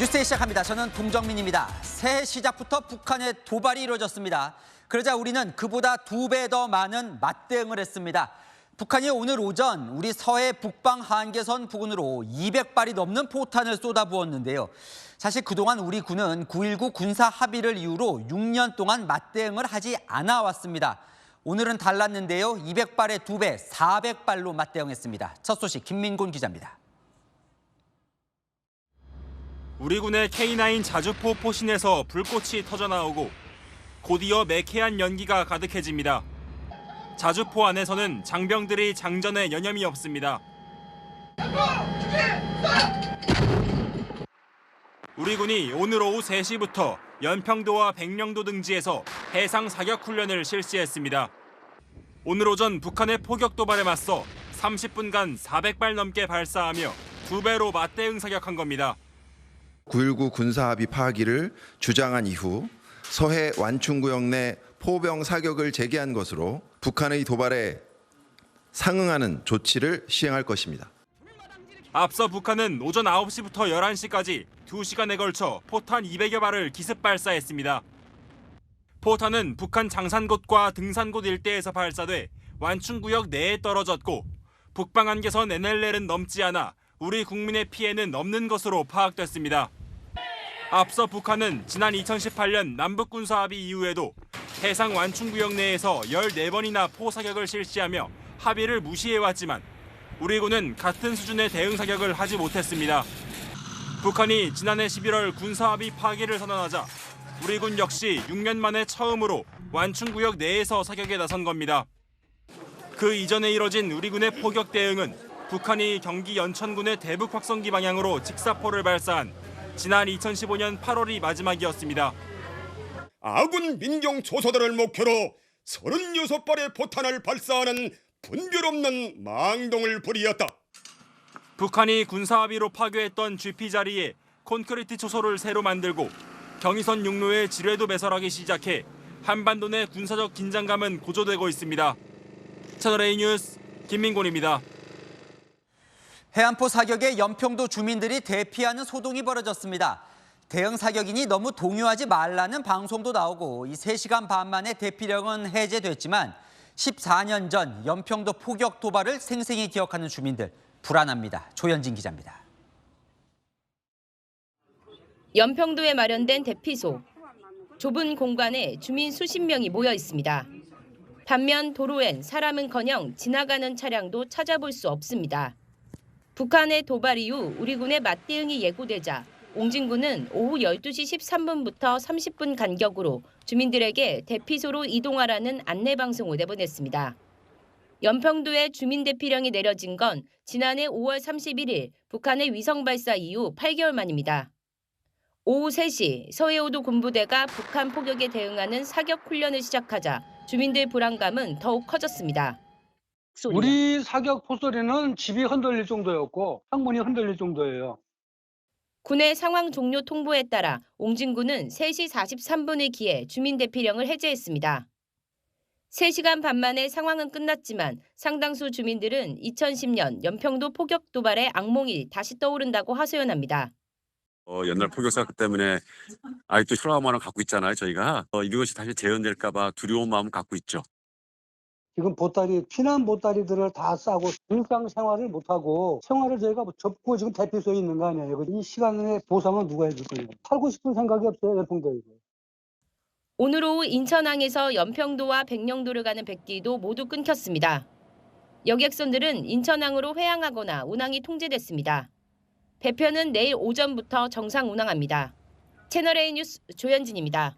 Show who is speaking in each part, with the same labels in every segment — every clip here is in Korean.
Speaker 1: 뉴스에 시작합니다. 저는 동정민입니다. 새해 시작부터 북한의 도발이 이루어졌습니다. 그러자 우리는 그보다 2배 더 많은 맞대응을 했습니다. 북한이 오늘 오전 우리 서해 북방 한계선 부근으로 200발이 넘는 포탄을 쏟아부었는데요. 사실 그동안 우리 군은 9.19 군사 합의를 이유로 6년 동안 맞대응을 하지 않아 왔습니다. 오늘은 달랐는데요. 200발의 2배, 400발로 맞대응했습니다. 첫 소식 김민곤 기자입니다.
Speaker 2: 우리 군의 K9 자주포 포신에서 불꽃이 터져나오고 곧이어 매캐한 연기가 가득해집니다. 자주포 안에서는 장병들이 장전에 여념이 없습니다. 우리 군이 오늘 오후 3시부터 연평도와 백령도 등지에서 해상 사격 훈련을 실시했습니다. 오늘 오전 북한의 포격 도발에 맞서 30분간 400발 넘게 발사하며 2배로 맞대응 사격한 겁니다.
Speaker 3: 9.19 군사합의 파기를 주장한 이후 서해 완충구역 내 포병 사격을 재개한 것으로 북한의 도발에 상응하는 조치를 시행할 것입니다.
Speaker 2: 앞서 북한은 오전 9시부터 11시까지 2시간에 걸쳐 포탄 200여 발을 기습 발사했습니다. 포탄은 북한 장산곶과 등산곶 일대에서 발사돼 완충구역 내에 떨어졌고 북방 한계선 NLL은 넘지 않아 우리 국민의 피해는 없는 것으로 파악됐습니다. 앞서 북한은 지난 2018년 남북군사합의 이후에도 해상 완충구역 내에서 14번이나 포사격을 실시하며 합의를 무시해왔지만 우리 군은 같은 수준의 대응 사격을 하지 못했습니다. 북한이 지난해 11월 군사합의 파기를 선언하자 우리 군 역시 6년 만에 처음으로 완충구역 내에서 사격에 나선 겁니다. 그 이전에 이뤄진 우리 군의 포격 대응은 북한이 경기 연천군의 대북 확성기 방향으로 직사포를 발사한 지난 2015년 8월이 마지막이었습니다.
Speaker 4: 아군 민경 초소들을 목표로 36발의 포탄을 발사하는 분별 없는 망동을 벌이었다.
Speaker 2: 북한이 군사합의로 파괴했던 GP 자리에 콘크리트 초소를 새로 만들고 경의선 육로에 지뢰도 배설하기 시작해 한반도 내 군사적 긴장감은 고조되고 있습니다. 채널A 뉴스 김민곤입니다.
Speaker 1: 해안포 사격에 연평도 주민들이 대피하는 소동이 벌어졌습니다. 대응 사격이니 너무 동요하지 말라는 방송도 나오고 이 3시간 반 만에 대피령은 해제됐지만 14년 전 연평도 포격 도발을 생생히 기억하는 주민들 불안합니다. 조현진 기자입니다.
Speaker 5: 연평도에 마련된 대피소. 좁은 공간에 주민 수십 명이 모여 있습니다. 반면 도로엔 사람은커녕 지나가는 차량도 찾아볼 수 없습니다. 북한의 도발 이후 우리 군의 맞대응이 예고되자 옹진군은 오후 12시 13분부터 30분 간격으로 주민들에게 대피소로 이동하라는 안내방송을 내보냈습니다. 연평도에 주민대피령이 내려진 건 지난해 5월 31일 북한의 위성 발사 이후 8개월 만입니다. 오후 3시 서해오도 군부대가 북한 포격에 대응하는 사격 훈련을 시작하자 주민들 불안감은 더욱 커졌습니다.
Speaker 6: 우리 사격 포소리는 집이 흔들릴 정도였고 창문이 흔들릴 정도예요.
Speaker 5: 군의 상황 종료 통보에 따라 옹진군은 3시 43분을 기해 주민 대피령을 해제했습니다. 3시간 반 만에 상황은 끝났지만 상당수 주민들은 2010년 연평도 포격 도발의 악몽이 다시 떠오른다고 하소연합니다.
Speaker 7: 옛날 포격 사건 때문에 아직도 트라우마를 갖고 있잖아요, 저희가. 이것이 다시 재현될까 봐 두려운 마음 갖고 있죠.
Speaker 6: 지금 피난 보따리들을 다 싸고 일상생활을 못하고 생활을 저희가 접고 지금 대피소에 있는 거 아니에요. 이 시간에 보상은 누가 해줄 거예요. 살고 싶은 생각이 없어요, 연평도에.
Speaker 5: 오늘 오후 인천항에서 연평도와 백령도를 가는 백기도 모두 끊겼습니다. 여객선들은 인천항으로 회항하거나 운항이 통제됐습니다. 배편은 내일 오전부터 정상 운항합니다. 채널A 뉴스 조현진입니다.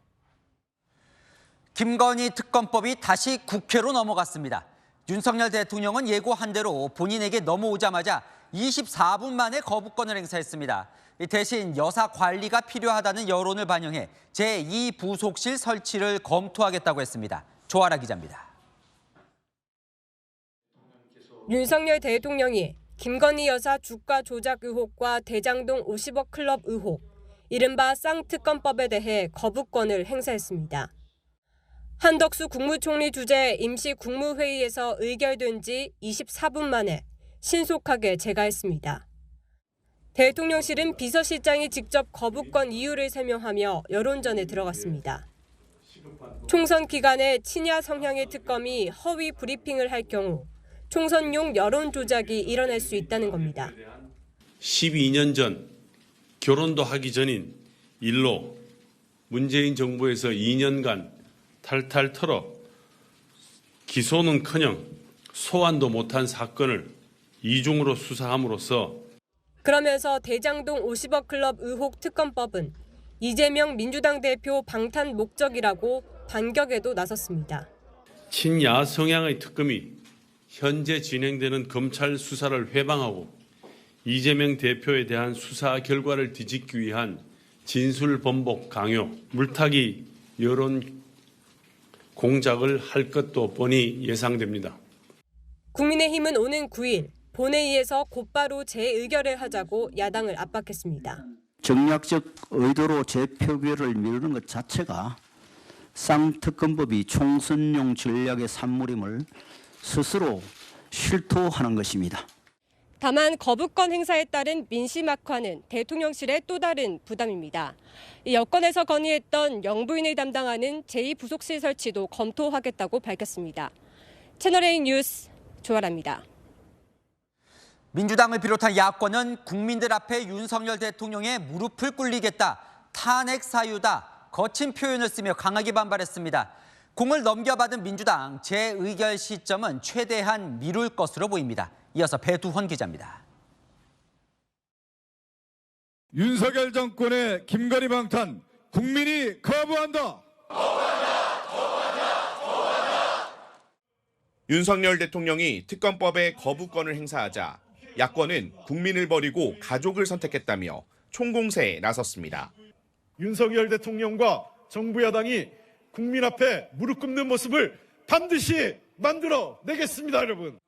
Speaker 1: 김건희 특검법이 다시 국회로 넘어갔습니다. 윤석열 대통령은 예고한 대로 본인에게 넘어오자마자 24분 만에 거부권을 행사했습니다. 대신 여사 관리가 필요하다는 여론을 반영해 제2부속실 설치를 검토하겠다고 했습니다. 조아라 기자입니다.
Speaker 8: 윤석열 대통령이 김건희 여사 주가 조작 의혹과 대장동 50억 클럽 의혹, 이른바 쌍특검법에 대해 거부권을 행사했습니다. 한덕수 국무총리 주재 임시국무회의에서 의결된 지 24분 만에 신속하게 재가했습니다. 대통령실은 비서실장이 직접 거부권 이유를 설명하며 여론전에 들어갔습니다. 총선 기간에 친야 성향의 특검이 허위 브리핑을 할 경우 총선용 여론 조작이 일어날 수 있다는 겁니다.
Speaker 9: 12년 전 결혼도 하기 전인 일로 문재인 정부에서 2년간 탈탈 털어 기소는커녕 소환도 못한 사건을 이중으로 수사함으로써
Speaker 8: 그러면서 대장동 50억 클럽 의혹 특검법은 이재명 민주당 대표 방탄 목적이라고 반격에도 나섰습니다.
Speaker 9: 친야 성향의 특검이 현재 진행되는 검찰 수사를 회방하고 이재명 대표에 대한 수사 결과를 뒤집기 위한 진술 번복 강요, 물타기 여론 공작을 할 것도 뻔히 예상됩니다.
Speaker 8: 국민의힘은 오는 9일 본회의에서 곧바로 재의결을 하자고 야당을 압박했습니다.
Speaker 10: 정략적 의도로 재표결을 미루는 것 자체가 쌍특검법이 총선용 전략의 산물임을 스스로 실토하는 것입니다.
Speaker 8: 다만 거부권 행사에 따른 민심 악화는 대통령실의 또 다른 부담입니다. 여권에서 건의했던 영부인을 담당하는 제2부속실 설치도 검토하겠다고 밝혔습니다. 채널A 뉴스 조아라입니다.
Speaker 1: 민주당을 비롯한 야권은 국민들 앞에 윤석열 대통령의 무릎을 꿇리겠다, 탄핵 사유다, 거친 표현을 쓰며 강하게 반발했습니다. 공을 넘겨받은 민주당 재의결 시점은 최대한 미룰 것으로 보입니다. 이어서 배두헌 기자입니다.
Speaker 11: 윤석열 정권의 김건희 방탄 국민이 거부한다.
Speaker 12: 윤석열 대통령이 특검법에 거부권을 행사하자 야권은 국민을 버리고 가족을 선택했다며 총공세에 나섰습니다.
Speaker 11: 윤석열 대통령과 정부 야당이 국민 앞에 무릎 꿇는 모습을 반드시 만들어 내겠습니다, 여러분.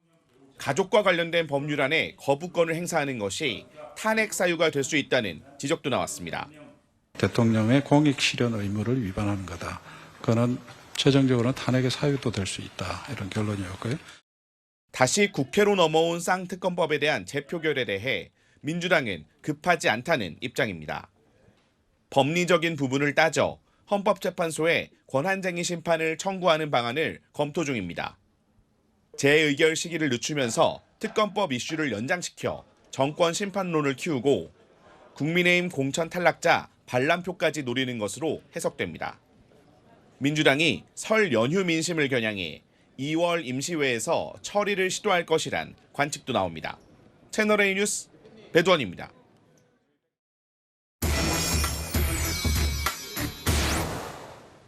Speaker 12: 가족과 관련된 법률안에 거부권을 행사하는 것이 탄핵 사유가 될 수 있다는 지적도 나왔습니다.
Speaker 13: 대통령의 공익 실현 의무를 위반하는 거다. 그거는 최종적으로는 탄핵의 사유도 될 수 있다. 이런 결론이었고요.
Speaker 12: 다시 국회로 넘어온 쌍특검법에 대한 재표결에 대해 민주당은 급하지 않다는 입장입니다. 법리적인 부분을 따져 헌법재판소에 권한쟁의 심판을 청구하는 방안을 검토 중입니다. 재의결 시기를 늦추면서 특검법 이슈를 연장시켜 정권 심판론을 키우고 국민의힘 공천 탈락자 반란표까지 노리는 것으로 해석됩니다. 민주당이 설 연휴 민심을 겨냥해 2월 임시회에서 처리를 시도할 것이란 관측도 나옵니다. 채널A 뉴스 배두헌입니다.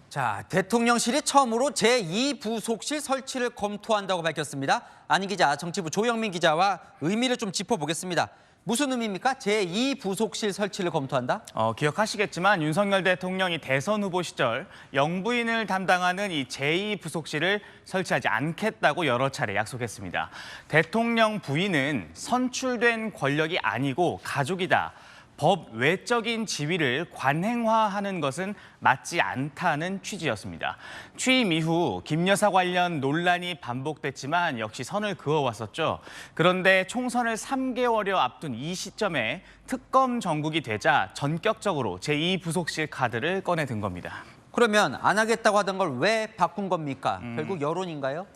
Speaker 1: 자, 대통령실이 처음으로 제2부속실 설치를 검토한다고 밝혔습니다. 안희 기자, 정치부 조영민 기자와 의미를 좀 짚어보겠습니다. 무슨 의미입니까? 제2부속실 설치를 검토한다?
Speaker 14: 기억하시겠지만 윤석열 대통령이 대선 후보 시절 영부인을 담당하는 이 제2부속실을 설치하지 않겠다고 여러 차례 약속했습니다. 대통령 부인은 선출된 권력이 아니고 가족이다. 법 외적인 지위를 관행화하는 것은 맞지 않다는 취지였습니다. 취임 이후 김 여사 관련 논란이 반복됐지만 역시 선을 그어왔었죠. 그런데 총선을 3개월여 앞둔 이 시점에 특검 정국이 되자 전격적으로 제2부속실 카드를 꺼내든 겁니다.
Speaker 1: 그러면 안 하겠다고 하던 걸 왜 바꾼 겁니까? 결국 여론인가요?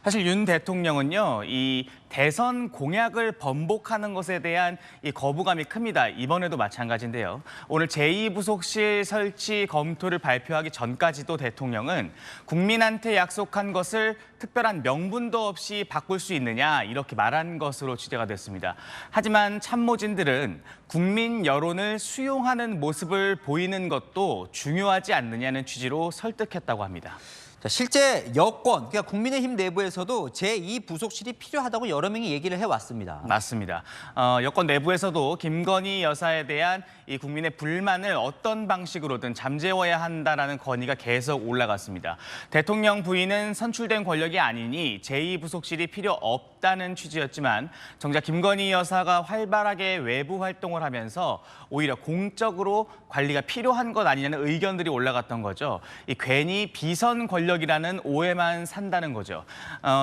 Speaker 14: 사실 윤 대통령은요, 이 대선 공약을 번복하는 것에 대한 이 거부감이 큽니다. 이번에도 마찬가지인데요. 오늘 제2부속실 설치 검토를 발표하기 전까지도 대통령은 국민한테 약속한 것을 특별한 명분도 없이 바꿀 수 있느냐 이렇게 말한 것으로 취재가 됐습니다. 하지만 참모진들은 국민 여론을 수용하는 모습을 보이는 것도 중요하지 않느냐는 취지로 설득했다고 합니다.
Speaker 1: 자, 실제 여권, 그러니까 국민의힘 내부에서도 제2부속실이 필요하다고 여러 명이 얘기를 해왔습니다.
Speaker 14: 맞습니다. 여권 내부에서도 김건희 여사에 대한 이 국민의 불만을 어떤 방식으로든 잠재워야 한다라는 건의가 계속 올라갔습니다. 대통령 부인은 선출된 권력이 아니니 제2부속실이 필요 없다. 없다는 취지였지만 정작 김건희 여사가 활발하게 외부 활동을 하면서 오히려 공적으로 관리가 필요한 것 아니냐는 의견들이 올라갔던 거죠. 괜히 비선 권력이라는 오해만 산다는 거죠.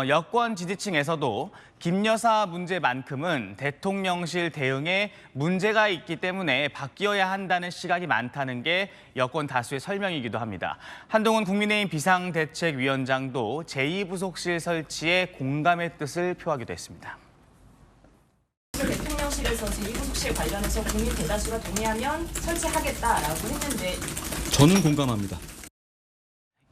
Speaker 14: 여권 지지층에서도 김 여사 문제만큼은 대통령실 대응에 문제가 있기 때문에 바뀌어야 한다는 시각이 많다는 게 여권 다수의 설명이기도 합니다. 한동훈 국민의힘 비상대책위원장도 제2부속실 설치에 공감의 뜻을 표하기도 했습니다.
Speaker 15: 대통령실에서 제2부속실 관련해서 국민 대다수가 동의하면 설치하겠다라고 했는데
Speaker 16: 저는 공감합니다.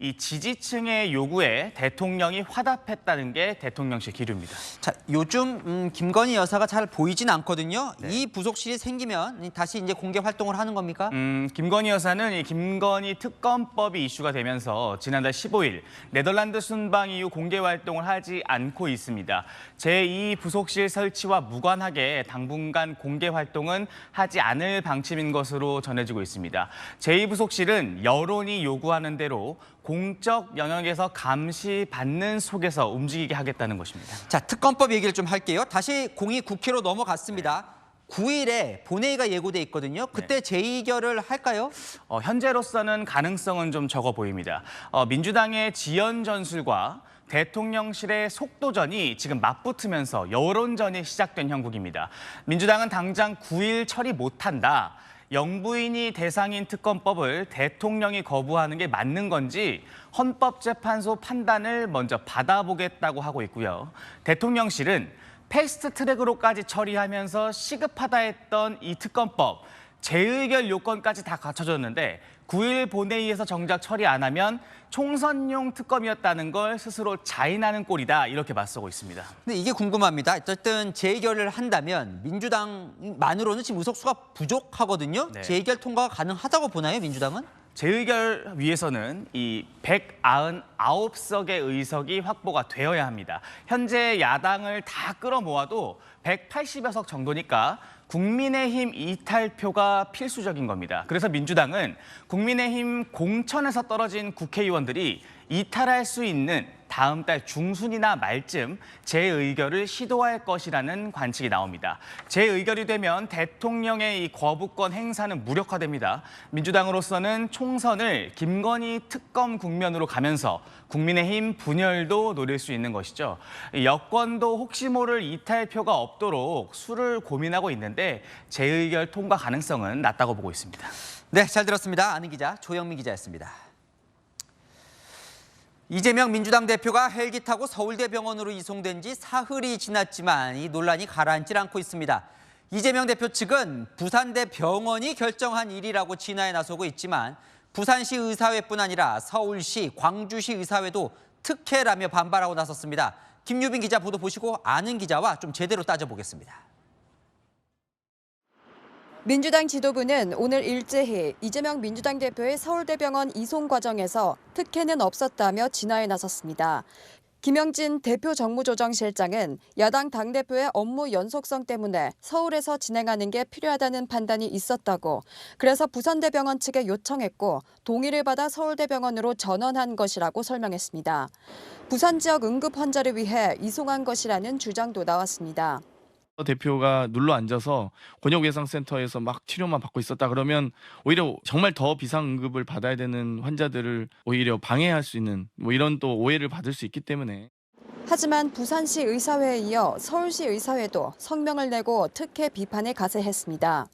Speaker 14: 이 지지층의 요구에 대통령이 화답했다는 게 대통령실 기류입니다.
Speaker 1: 자, 요즘 김건희 여사가 잘 보이진 않거든요. 네. 이 부속실이 생기면 다시 이제 공개 활동을 하는 겁니까?
Speaker 14: 김건희 여사는 이 김건희 특검법이 이슈가 되면서 지난달 15일 네덜란드 순방 이후 공개 활동을 하지 않고 있습니다. 제2부속실 설치와 무관하게 당분간 공개 활동은 하지 않을 방침인 것으로 전해지고 있습니다. 제2부속실은 여론이 요구하는 대로 공적 영역에서 감시받는 속에서 움직이게 하겠다는 것입니다.
Speaker 1: 자, 특검법 얘기를 좀 할게요. 다시 공이 국회로 넘어갔습니다. 9일에 본회의가 예고돼 있거든요. 그때 재의결을 할까요?
Speaker 14: 현재로서는 가능성은 좀 적어 보입니다. 민주당의 지연 전술과 대통령실의 속도전이 지금 맞붙으면서 여론전이 시작된 형국입니다. 민주당은 당장 9일 처리 못한다. 영부인이 대상인 특검법을 대통령이 거부하는 게 맞는 건지 헌법재판소 판단을 먼저 받아보겠다고 하고 있고요. 대통령실은 패스트트랙으로까지 처리하면서 시급하다 했던 이 특검법, 재의결 요건까지 다 갖춰졌는데 9일 본회의에서 정작 처리 안 하면 총선용 특검이었다는 걸 스스로 자인하는 꼴이다, 이렇게 맞서고 있습니다.
Speaker 1: 근데 이게 궁금합니다. 어쨌든 재의결을 한다면 민주당만으로는 지금 의석수가 부족하거든요.
Speaker 14: 네.
Speaker 1: 재의결 통과가 가능하다고 보나요, 민주당은?
Speaker 14: 재의결 위해서는 이 199석의 의석이 확보가 되어야 합니다. 현재 야당을 다 끌어모아도 180여 석 정도니까 국민의힘 이탈표가 필수적인 겁니다. 그래서 민주당은 국민의힘 공천에서 떨어진 국회의원들이 이탈할 수 있는 다음 달 중순이나 말쯤 재의결을 시도할 것이라는 관측이 나옵니다. 재의결이 되면 대통령의 이 거부권 행사는 무력화됩니다. 민주당으로서는 총선을 김건희 특검 국면으로 가면서 국민의힘 분열도 노릴 수 있는 것이죠. 여권도 혹시 모를 이탈표가 없도록 수를 고민하고 있는데 재의결 통과 가능성은 낮다고 보고 있습니다.
Speaker 1: 네, 잘 들었습니다. 아는 기자 조영민 기자였습니다. 이재명 민주당 대표가 헬기 타고 서울대병원으로 이송된 지 사흘이 지났지만 이 논란이 가라앉질 않고 있습니다. 이재명 대표 측은 부산대 병원이 결정한 일이라고 진화에 나서고 있지만 부산시 의사회뿐 아니라 서울시, 광주시 의사회도 특혜라며 반발하고 나섰습니다. 김유빈 기자 보도 보시고 아는 기자와 좀 제대로 따져보겠습니다.
Speaker 17: 민주당 지도부는 오늘 일제히 이재명 민주당 대표의 서울대병원 이송 과정에서 특혜는 없었다며 진화에 나섰습니다. 김영진 대표 정무조정실장은 야당 당대표의 업무 연속성 때문에 서울에서 진행하는 게 필요하다는 판단이 있었다고, 그래서 부산대병원 측에 요청했고 동의를 받아 서울대병원으로 전원한 것이라고 설명했습니다. 부산 지역 응급 환자를 위해 이송한 것이라는 주장도 나왔습니다.
Speaker 18: 대표가 눌러 앉아서 권역외상센터에서 막 치료만 받고 있었다 그러면 오히려 정말 더 비상응급을 받아야 되는 환자들을 오히려 방해할 수 있는 이런 또 오해를 받을 수 있기 때문에.
Speaker 17: 하지만 부산시 의사회에 이어 서울시 의사회도 성명을 내고 특혜 비판에 가세했습니다.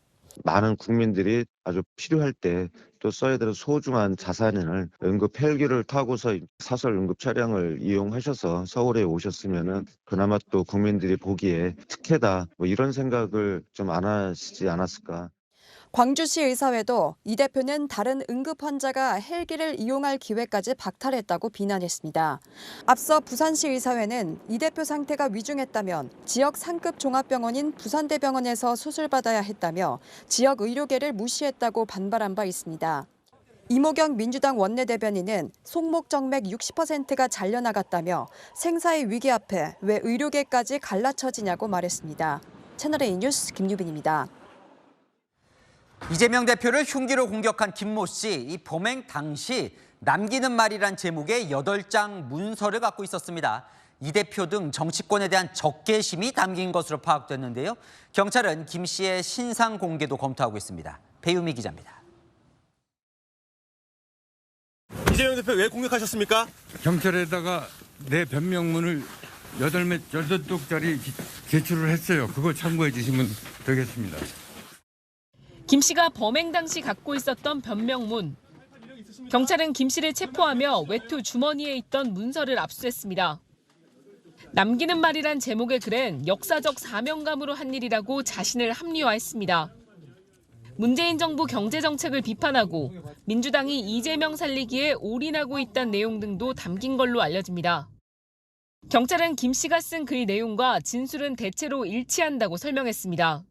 Speaker 19: 많은 국민들이 아주 필요할 때 또 써야 되는 소중한 자산을 응급 헬기를 타고서 사설 응급 차량을 이용하셔서 서울에 오셨으면은 그나마 또 국민들이 보기에 특혜다 이런 생각을 좀 안 하시지 않았을까.
Speaker 17: 광주시 의사회도 이 대표는 다른 응급 환자가 헬기를 이용할 기회까지 박탈했다고 비난했습니다. 앞서 부산시 의사회는 이 대표 상태가 위중했다면 지역 상급 종합병원인 부산대병원에서 수술받아야 했다며 지역 의료계를 무시했다고 반발한 바 있습니다. 이모경 민주당 원내대변인은 손목 정맥 60%가 잘려나갔다며 생사의 위기 앞에 왜 의료계까지 갈라쳐지냐고 말했습니다. 채널A 뉴스 김유빈입니다.
Speaker 1: 이재명 대표를 흉기로 공격한 김모 씨, 이 범행 당시 남기는 말이란 제목의 8장 문서를 갖고 있었습니다. 이 대표 등 정치권에 대한 적개심이 담긴 것으로 파악됐는데요. 경찰은 김 씨의 신상 공개도 검토하고 있습니다. 배유미 기자입니다.
Speaker 16: 이재명 대표 왜 공격하셨습니까?
Speaker 20: 경찰에다가 내 변명문을 8쪽짜리 제출을 했어요. 그거 참고해 주시면 되겠습니다.
Speaker 21: 김 씨가 범행 당시 갖고 있었던 변명문. 경찰은 김 씨를 체포하며 외투 주머니에 있던 문서를 압수했습니다. 남기는 말이란 제목의 글엔 역사적 사명감으로 한 일이라고 자신을 합리화했습니다. 문재인 정부 경제정책을 비판하고 민주당이 이재명 살리기에 올인하고 있다는 내용 등도 담긴 걸로 알려집니다. 경찰은 김 씨가 쓴 글 내용과 진술은 대체로 일치한다고 설명했습니다.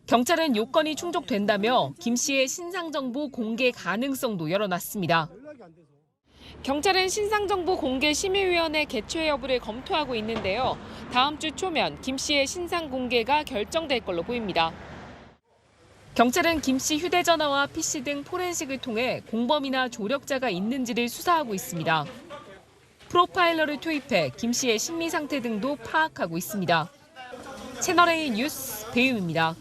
Speaker 21: 경찰은 요건이 충족된다며 김 씨의 신상정보 공개 가능성도 열어놨습니다. 경찰은 신상정보 공개 심의위원회 개최 여부를 검토하고 있는데요. 다음 주 초면 김 씨의 신상 공개가 결정될 걸로 보입니다. 경찰은 김 씨 휴대전화와 PC 등 포렌식을 통해 공범이나 조력자가 있는지를 수사하고 있습니다. 프로파일러를 투입해 김 씨의 심리 상태 등도 파악하고 있습니다. 채널A 뉴스 배유미입니다.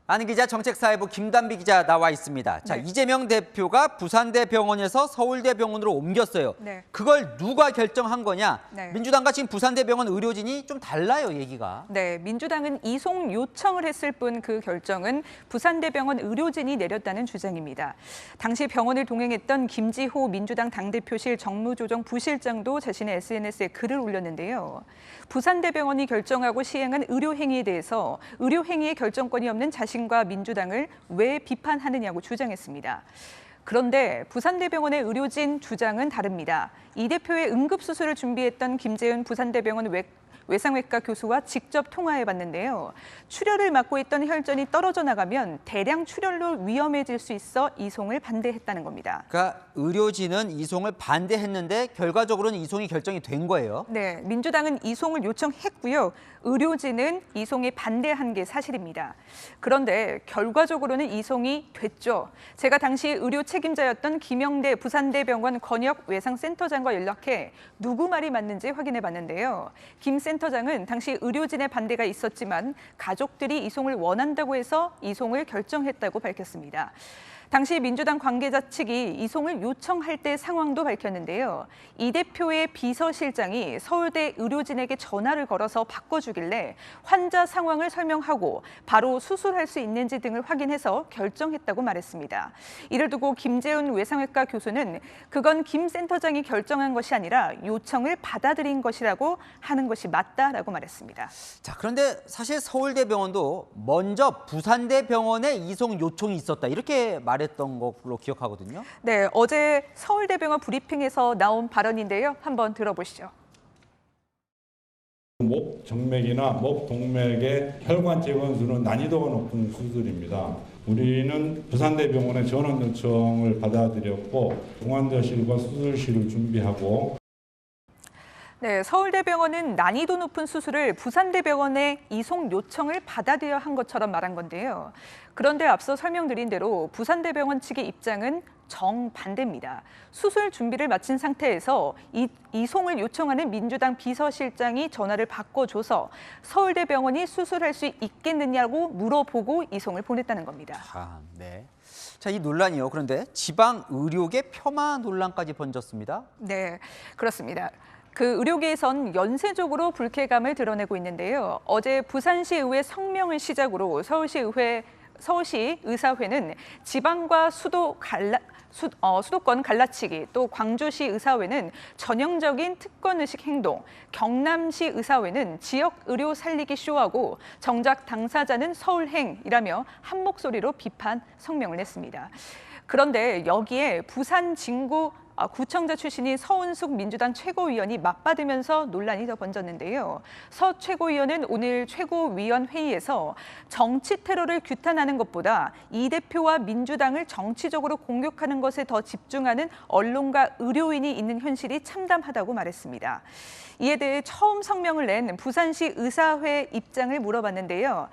Speaker 1: 안은 기자, 정책사회부 김단비 기자 나와 있습니다. 자,
Speaker 22: 네.
Speaker 1: 이재명 대표가 부산대병원에서 서울대병원으로 옮겼어요.
Speaker 22: 네.
Speaker 1: 그걸 누가 결정한 거냐?
Speaker 22: 네.
Speaker 1: 민주당과 지금 부산대병원 의료진이 좀 달라요, 얘기가.
Speaker 22: 네, 민주당은 이송 요청을 했을 뿐 그 결정은 부산대병원 의료진이 내렸다는 주장입니다. 당시 병원을 동행했던 김지호 민주당 당대표실 정무조정 부실장도 자신의 SNS에 글을 올렸는데요. 부산대병원이 결정하고 시행한 의료행위에 대해서 의료행위의 결정권이 없는 자신과 민주당을 왜 비판하느냐고 주장했습니다. 그런데 부산대병원의 의료진 주장은 다릅니다. 이 대표의 응급수술을 준비했던 김재윤 부산대병원 외상외과 교수와 직접 통화해봤는데요. 출혈을 막고 있던 혈전이 떨어져 나가면 대량 출혈로 위험해질 수 있어 이송을 반대했다는 겁니다.
Speaker 1: 그러니까 의료진은 이송을 반대했는데 결과적으로는 이송이 결정이 된 거예요.
Speaker 22: 네, 민주당은 이송을 요청했고요. 의료진은 이송에 반대한 게 사실입니다. 그런데 결과적으로는 이송이 됐죠. 제가 당시 의료 책임자였던 김영대 부산대병원 권역 외상센터장과 연락해 누구 말이 맞는지 확인해 봤는데요. 김 센터장은 당시 의료진의 반대가 있었지만 가족들이 이송을 원한다고 해서 이송을 결정했다고 밝혔습니다. 당시 민주당 관계자 측이 이송을 요청할 때 상황도 밝혔는데요. 이 대표의 비서실장이 서울대 의료진에게 전화를 걸어서 바꿔주길래 환자 상황을 설명하고 바로 수술할 수 있는지 등을 확인해서 결정했다고 말했습니다. 이를 두고 김재훈 외상외과 교수는 그건 김 센터장이 결정한 것이 아니라 요청을 받아들인 것이라고 하는 것이 맞다라고 말했습니다.
Speaker 1: 자, 그런데 사실 서울대병원도 먼저 부산대병원에 이송 요청이 있었다, 이렇게 말했던 걸로 기억하거든요.
Speaker 22: 네, 어제 서울대병원 브리핑에서 나온 발언인데요. 한번 들어보시죠.
Speaker 13: 목 정맥이나 목 동맥의 혈관 재건수는 난이도가 높은 수술입니다. 우리는 부산대병원의 전원 요청을 받아들였고 중환자실과 수술실을 준비하고.
Speaker 22: 네, 서울대병원은 난이도 높은 수술을 부산대병원에 이송 요청을 받아들여 한 것처럼 말한 건데요. 그런데 앞서 설명드린 대로 부산대병원 측의 입장은 정반대입니다. 수술 준비를 마친 상태에서 이송을 요청하는 민주당 비서실장이 전화를 바꿔줘서 서울대병원이 수술할 수 있겠느냐고 물어보고 이송을 보냈다는 겁니다.
Speaker 1: 네. 자, 이 논란이요. 그런데 지방 의료계 폄하 논란까지 번졌습니다.
Speaker 22: 네, 그렇습니다. 그 의료계에선 연쇄적으로 불쾌감을 드러내고 있는데요. 어제 부산시 의회 성명을 시작으로 서울시 의사회는 지방과 수도권 갈라치기, 또 광주시 의사회는 전형적인 특권의식 행동, 경남시 의사회는 지역 의료 살리기 쇼하고 정작 당사자는 서울행이라며 한 목소리로 비판 성명을 냈습니다. 그런데 여기에 부산 진구 구청장 출신인 서은숙 민주당 최고위원이 맞받으면서 논란이 더 번졌는데요. 서 최고위원은 오늘 최고위원 회의에서 정치 테러를 규탄하는 것보다 이 대표와 민주당을 정치적으로 공격하는 것에 더 집중하는 언론과 의료인이 있는 현실이 참담하다고 말했습니다. 이에 대해 처음 성명을 낸 부산시 의사회 입장을 물어봤는데요.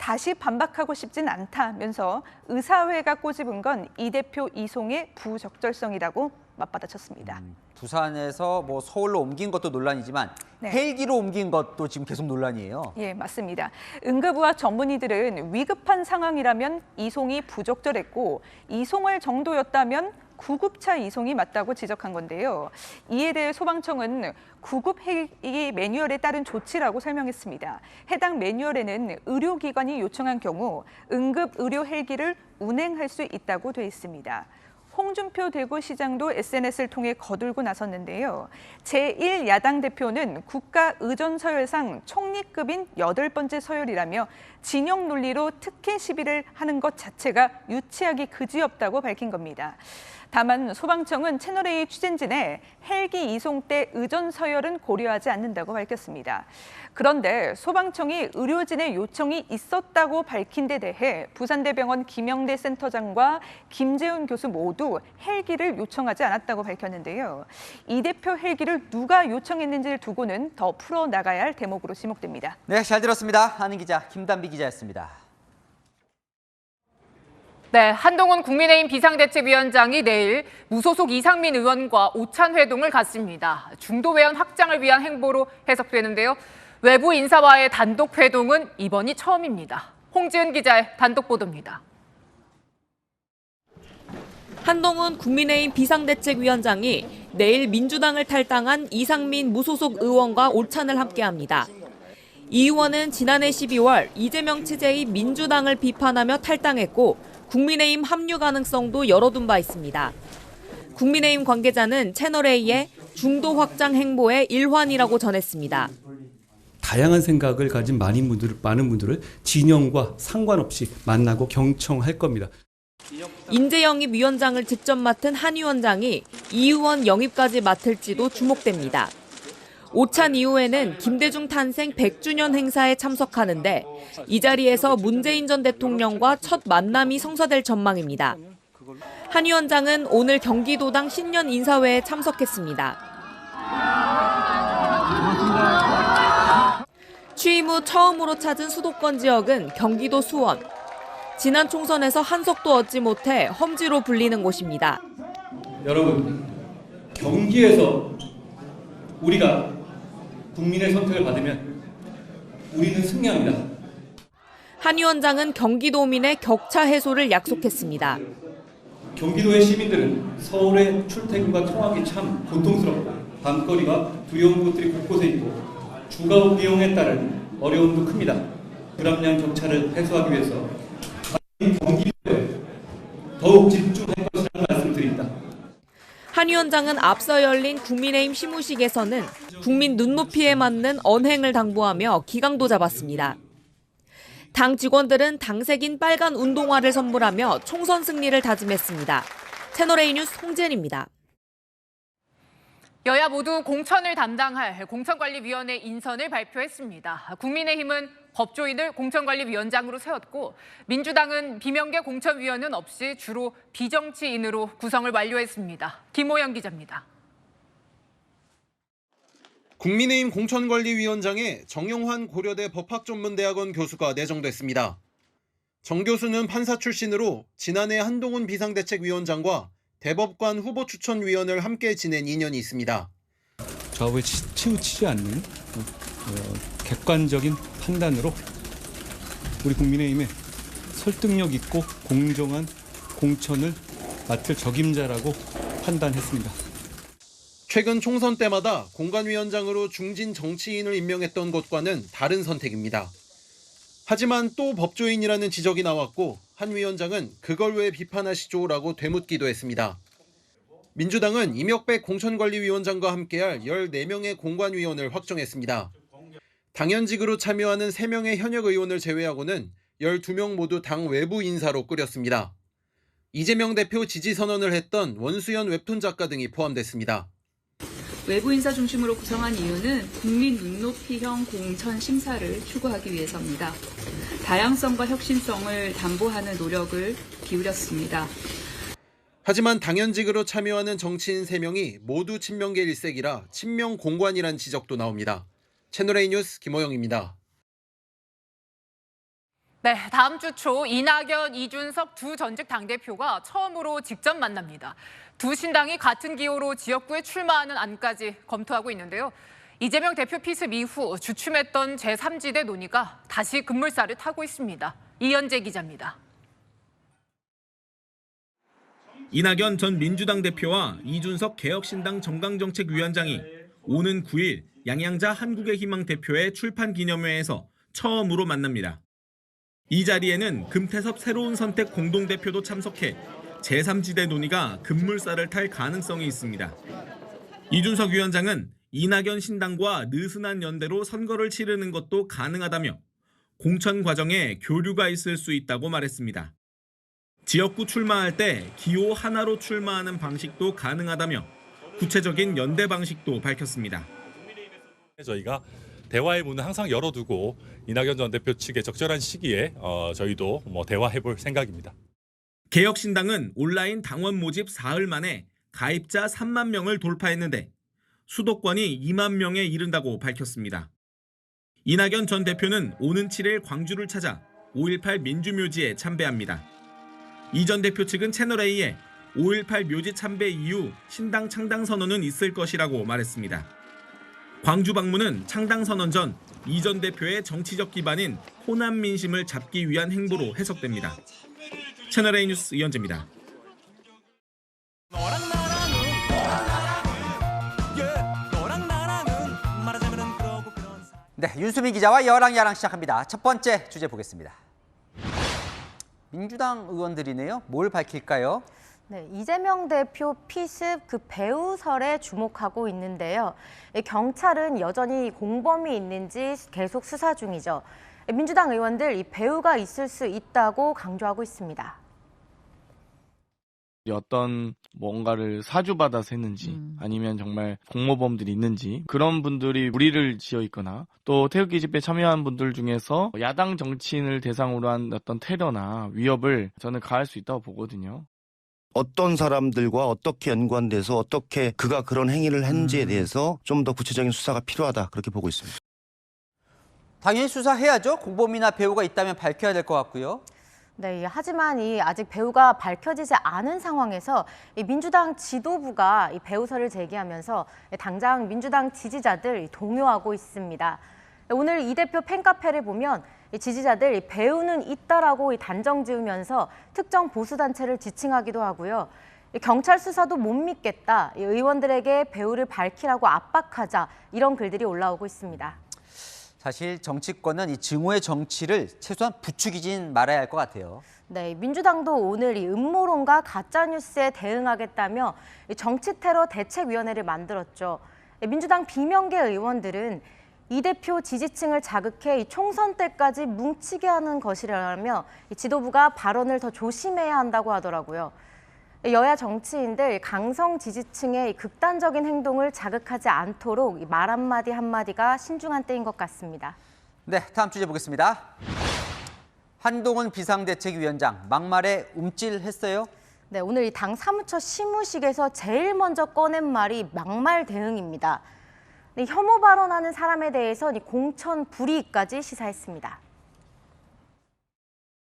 Speaker 22: 다시 반박하고 싶진 않다면서 의사회가 꼬집은 건 이 대표 이송의 부적절성이라고 맞받아쳤습니다.
Speaker 1: 부산에서 뭐 서울로 옮긴 것도 논란이지만 헬기로 옮긴 것도 지금 계속 논란이에요.
Speaker 22: 예, 맞습니다. 응급의학 전문의들은 위급한 상황이라면 이송이 부적절했고 이송할 정도였다면 구급차 이송이 맞다고 지적한 건데요. 이에 대해 소방청은 구급 헬기 매뉴얼에 따른 조치라고 설명했습니다. 해당 매뉴얼에는 의료기관이 요청한 경우 응급 의료 헬기를 운행할 수 있다고 돼 있습니다. 홍준표 대구시장도 SNS를 통해 거들고 나섰는데요. 제1야당 대표는 국가의전서열상 총리급인 8번째 서열이라며 진영 논리로 특혜 시비를 하는 것 자체가 유치하기 그지없다고 밝힌 겁니다. 다만 소방청은 채널A 취재진에 헬기 이송 때 의전 서열은 고려하지 않는다고 밝혔습니다. 그런데 소방청이 의료진의 요청이 있었다고 밝힌 데 대해 부산대병원 김영대 센터장과 김재훈 교수 모두 헬기를 요청하지 않았다고 밝혔는데요. 이 대표 헬기를 누가 요청했는지를 두고는 더 풀어나가야 할 대목으로 지목됩니다.
Speaker 1: 네, 잘 들었습니다. 아는 기자 김단비 기자였습니다.
Speaker 3: 네, 한동훈 국민의힘 비상대책위원장이 내일 무소속 이상민 의원과 오찬 회동을 갖습니다. 중도 외연 확장을 위한 행보로 해석되는데요. 외부 인사와의 단독 회동은 이번이 처음입니다. 홍지은 기자의 단독 보도입니다.
Speaker 4: 한동훈 국민의힘 비상대책위원장이 내일 민주당을 탈당한 이상민 무소속 의원과 오찬을 함께합니다. 이 의원은 지난해 12월 이재명 체제의 민주당을 비판하며 탈당했고 국민의힘 합류 가능성도 열어둔 바 있습니다. 국민의힘 관계자는 채널A에 중도 확장 행보의 일환이라고 전했습니다.
Speaker 23: 다양한 생각을 가진 많은 분들을 진영과 상관없이 만나고 경청할 겁니다.
Speaker 4: 인재영입 위원장을 직접 맡은 한 위원장이 이 의원 영입까지 맡을지도 주목됩니다. 오찬 이후에는 김대중 탄생 100주년 행사에 참석하는데 이 자리에서 문재인 전 대통령과 첫 만남이 성사될 전망입니다. 한 위원장은 오늘 경기도당 신년 인사회에 참석했습니다. 취임 후 처음으로 찾은 수도권 지역은 경기도 수원. 지난 총선에서 한석도 얻지 못해 험지로 불리는 곳입니다.
Speaker 23: 여러분, 경기에서 우리가 국민의 선택을 받으면 우리는 승리합니다.
Speaker 4: 한 위원장은 경기도민의 격차 해소를 약속했습니다.
Speaker 23: 경기도의 시민들은 서울의 출퇴근과 통학이 참 고통스럽고 밤거리와 두려운 곳들이 곳곳에 있고 주거 비용에 따른 어려움도 큽니다. 불합리한 격차를 해소하기 위해서 경기도에 더욱 집중할 것이라는 말씀드립니다.
Speaker 4: 한 위원장은 앞서 열린 국민의힘 시무식에서는 국민 눈높이에 맞는 언행을 당부하며 기강도 잡았습니다. 당 직원들은 당색인 빨간 운동화를 선물하며 총선 승리를 다짐했습니다. 채널A 뉴스 홍지은입니다.
Speaker 3: 여야 모두 공천을 담당할 공천관리위원회 인선을 발표했습니다. 국민의힘은 법조인을 공천관리위원장으로 세웠고 민주당은 비명계 공천위원은 없이 주로 비정치인으로 구성을 완료했습니다. 김호영 기자입니다.
Speaker 24: 국민의힘 공천관리위원장에 정영환 고려대 법학전문대학원 교수가 내정됐습니다. 정 교수는 판사 출신으로 지난해 한동훈 비상대책위원장과 대법관 후보추천위원을 함께 지낸 인연이 있습니다.
Speaker 13: 좌우에 치우치지 않는 객관적인 판단으로 우리 국민의힘에 설득력 있고 공정한 공천을 맡을 적임자라고 판단했습니다.
Speaker 24: 최근 총선 때마다 공관위원장으로 중진 정치인을 임명했던 것과는 다른 선택입니다. 하지만 또 법조인이라는 지적이 나왔고 한 위원장은 그걸 왜 비판하시죠라고 되묻기도 했습니다. 민주당은 이명백 공천관리위원장과 함께할 14명의 공관위원을 확정했습니다. 당연직으로 참여하는 3명의 현역 의원을 제외하고는 12명 모두 당 외부 인사로 꾸렸습니다. 이재명 대표 지지 선언을 했던 원수연 웹툰 작가 등이 포함됐습니다.
Speaker 25: 외부 인사 중심으로 구성한 이유는 국민 눈높이형 공천 심사를 추구하기 위해서입니다. 다양성과 혁신성을 담보하는 노력을 기울였습니다.
Speaker 24: 하지만 당연직으로 참여하는 정치인 3명이 모두 친명계 일색이라 친명 공관이란 지적도 나옵니다. 채널A 뉴스 김호영입니다.
Speaker 3: 네, 다음 주 초 이낙연, 이준석 두 전직 당대표가 처음으로 직접 만납니다. 두 신당이 같은 기호로 지역구에 출마하는 안까지 검토하고 있는데요. 이재명 대표 피습 이후 주춤했던 제3지대 논의가 다시 급물살을 타고 있습니다. 이현재 기자입니다.
Speaker 2: 이낙연 전 민주당 대표와 이준석 개혁신당 정강정책위원장이 오는 9일 양양자 한국의 희망 대표의 출판 기념회에서 처음으로 만납니다. 이 자리에는 금태섭 새로운 선택 공동대표도 참석해 제3지대 논의가 급물살을 탈 가능성이 있습니다. 이준석 위원장은 이낙연 신당과 느슨한 연대로 선거를 치르는 것도 가능하다며 공천 과정에 교류가 있을 수 있다고 말했습니다. 지역구 출마할 때 기호 하나로 출마하는 방식도 가능하다며 구체적인 연대 방식도 밝혔습니다.
Speaker 5: 저희가 대화의 문을 항상 열어두고 이낙연 전 대표 측의 적절한 시기에 저희도 대화해볼 생각입니다.
Speaker 2: 개혁신당은 온라인 당원 모집 사흘 만에 가입자 3만 명을 돌파했는데 수도권이 2만 명에 이른다고 밝혔습니다. 이낙연 전 대표는 오는 7일 광주를 찾아 5.18 민주묘지에 참배합니다. 이 전 대표 측은 채널A에 5.18 묘지 참배 이후 신당 창당 선언은 있을 것이라고 말했습니다. 광주 방문은 창당 선언 전 이 전 대표의 정치적 기반인 호남 민심을 잡기 위한 행보로 해석됩니다. 채널A 뉴스 이현재입니다.
Speaker 1: 네, 윤수민 기자와 여랑야랑 시작합니다. 첫 번째 주제 보겠습니다. 민주당 의원들이네요. 뭘 밝힐까요?
Speaker 6: 네, 이재명 대표 피습 그 배우설에 주목하고 있는데요. 경찰은 여전히 공범이 있는지 계속 수사 중이죠. 민주당 의원들 이 배우가 있을 수 있다고 강조하고 있습니다.
Speaker 18: 어떤 뭔가를 사주받아서 했는지 아니면 정말 공모범들이 있는지 그런 분들이 무리를 지어 있거나 또 태극기 집회에 참여한 분들 중에서 야당 정치인을 대상으로 한 어떤 테러나 위협을 저는 가할 수 있다고 보거든요.
Speaker 7: 어떤 사람들과 어떻게 연관돼서 어떻게 그가 그런 행위를 했는지에 대해서 좀 더 구체적인 수사가 필요하다 그렇게 보고 있습니다.
Speaker 1: 당연히 수사해야죠. 공범이나 배우가 있다면 밝혀야 될 것 같고요.
Speaker 6: 네, 하지만 아직 배우가 밝혀지지 않은 상황에서 민주당 지도부가 배우설을 제기하면서 당장 민주당 지지자들 동요하고 있습니다. 오늘 이 대표 팬카페를 보면 지지자들 배우는 있다라고 단정 지으면서 특정 보수단체를 지칭하기도 하고요. 경찰 수사도 못 믿겠다, 의원들에게 배우를 밝히라고 압박하자 이런 글들이 올라오고 있습니다.
Speaker 1: 사실 정치권은 이 증오의 정치를 최소한 부추기진 말아야 할 것 같아요.
Speaker 6: 네, 민주당도 오늘 음모론과 가짜뉴스에 대응하겠다며 정치 테러 대책위원회를 만들었죠. 민주당 비명계 의원들은 이 대표 지지층을 자극해 총선 때까지 뭉치게 하는 것이라며 지도부가 발언을 더 조심해야 한다고 하더라고요. 여야 정치인들 강성 지지층의 극단적인 행동을 자극하지 않도록 말 한마디 한마디가 신중한 때인 것 같습니다.
Speaker 1: 네, 다음 주제 보겠습니다. 한동훈 비상대책위원장 막말에 움찔했어요?
Speaker 6: 네, 오늘 당 사무처 시무식에서 제일 먼저 꺼낸 말이 막말 대응입니다. 네, 혐오 발언하는 사람에 대해서 공천 불이익까지 시사했습니다.